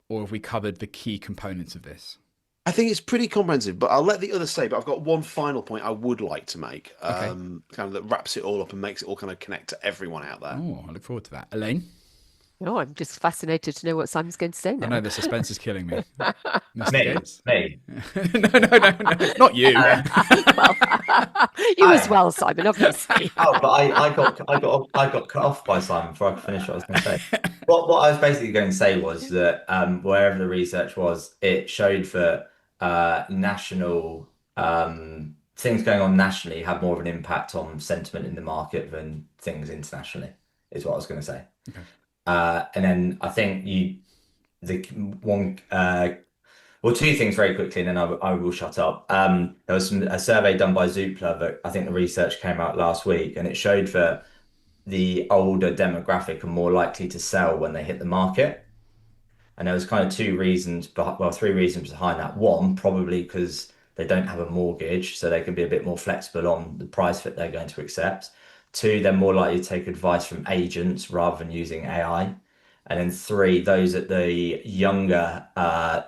S1: Or have we covered the key components of this?
S2: I think it's pretty comprehensive, but I'll let the others say. But I've got one final point I would like to make,
S1: Okay.
S2: kind of that wraps it all up and makes it all kind of connect to everyone out there.
S1: Oh, I look forward to that. Elaine?
S4: Oh, I'm just fascinated to know what Simon's going to say now.
S1: I know the suspense is killing me. Mr.
S3: Me,
S1: Gates?
S3: me.
S1: No, not you.
S4: Well, you as well, Simon, obviously.
S3: Oh, but I got cut off by Simon before I could finish what I was going to say. What I was basically going to say was that wherever the research was, it showed that national things going on nationally have more of an impact on sentiment in the market than things internationally, is what I was going to say.
S1: Okay.
S3: And then I think two things very quickly, and then I will shut up. There was a survey done by Zoopla that I think the research came out last week, and it showed that the older demographic are more likely to sell when they hit the market. And there was kind of three reasons behind that. One, probably because they don't have a mortgage, so they can be a bit more flexible on the price that they're going to accept. Two, they're more likely to take advice from agents rather than using AI. And then three, those at the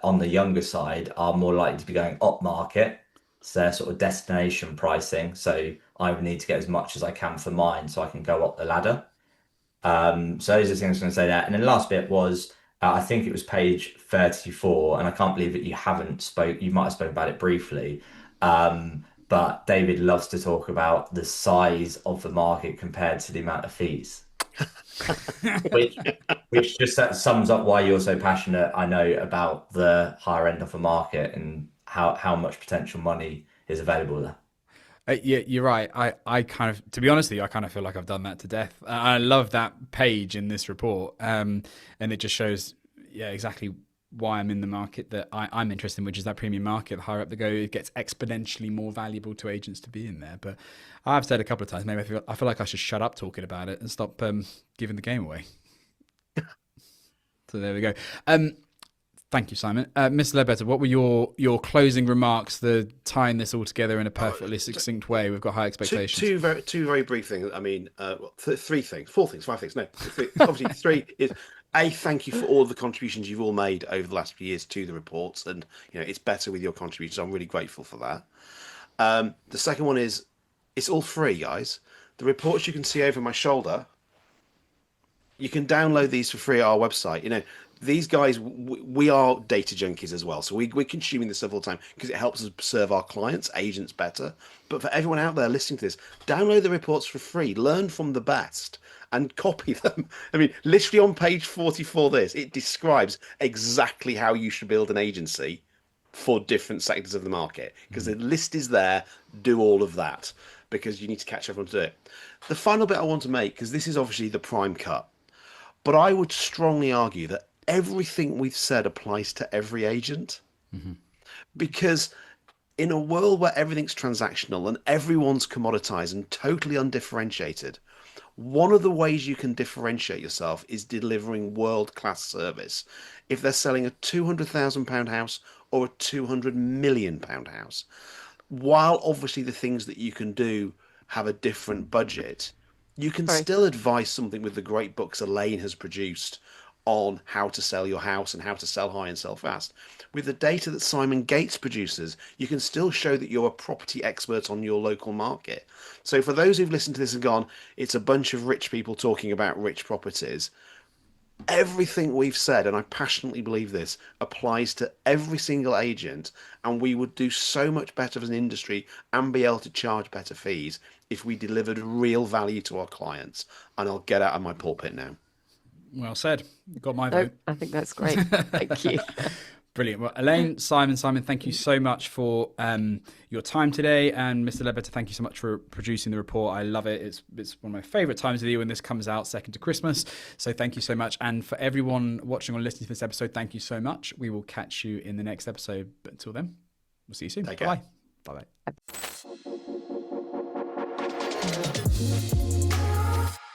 S3: on the younger side are more likely to be going up market. So they're sort of destination pricing. So I would need to get as much as I can for mine so I can go up the ladder. So those are the things I was going to say there. And then the last bit was, I think it was page 34, and I can't believe that you might have spoken about it briefly. But David loves to talk about the size of the market compared to the amount of fees, which just sums up why you're so passionate, I know, about the higher end of the market and how much potential money is available there.
S1: Yeah, you're right. I kind of, to be honest with you, I kind of feel like I've done that to death. I love that page in this report, and it just shows, exactly why I'm in the market that I'm interested in, which is that premium market. The higher up they go, it gets exponentially more valuable to agents to be in there. But I've said a couple of times, maybe I feel like I should shut up talking about it and stop giving the game away. So there we go. Thank you, Simon. Mr. Leadbetter, what were your closing remarks, the tying this all together in a perfectly succinct way? We've got high expectations.
S2: Two very brief things. I mean, three things, four things, five things. No, obviously three is, thank you for all the contributions you've all made over the last few years to the reports, and it's better with your contributions. I'm really grateful for that. The second one is, it's all free, guys. The reports you can see over my shoulder, you can download these for free at our website. These guys, we are data junkies as well, so we're consuming this stuff all the time because it helps us serve our clients, agents better. But for everyone out there listening to this, download the reports for free, learn from the best, and copy them. I mean, literally on page 44, it describes exactly how you should build an agency for different sectors of the market, because the list is there. Do all of that, because you need to catch everyone to do it. The final bit I want to make, because this is obviously the prime cut, but I would strongly argue that everything we've said applies to every agent. Mm-hmm. Because in a world where everything's transactional and everyone's commoditized and totally undifferentiated, One of the ways you can differentiate yourself is delivering world-class service. If they're selling a £200,000 house or a £200 million house, while obviously the things that you can do have a different budget, you can
S4: Sorry.
S2: still advise something with the great books Elaine has produced on how to sell your house and how to sell high and sell fast. With the data that Simon Gates produces, you can still show that you're a property expert on your local market. So for those who've listened to this and gone, it's a bunch of rich people talking about rich properties, everything we've said, and I passionately believe this, applies to every single agent, and we would do so much better as an industry and be able to charge better fees if we delivered real value to our clients. And I'll get out of my pulpit now.
S1: Well said. Got my
S4: No,
S1: vote.
S4: I think that's great. Thank you.
S1: Brilliant. Well, Elaine, Simon, thank you so much for your time today. And Mr. Leadbetter, thank you so much for producing the report. I love it. It's one of my favourite times of the year when this comes out, second to Christmas. So thank you so much. And for everyone watching or listening to this episode, thank you so much. We will catch you in the next episode. But until then, we'll see you soon.
S2: Take care.
S1: Bye. Bye-bye.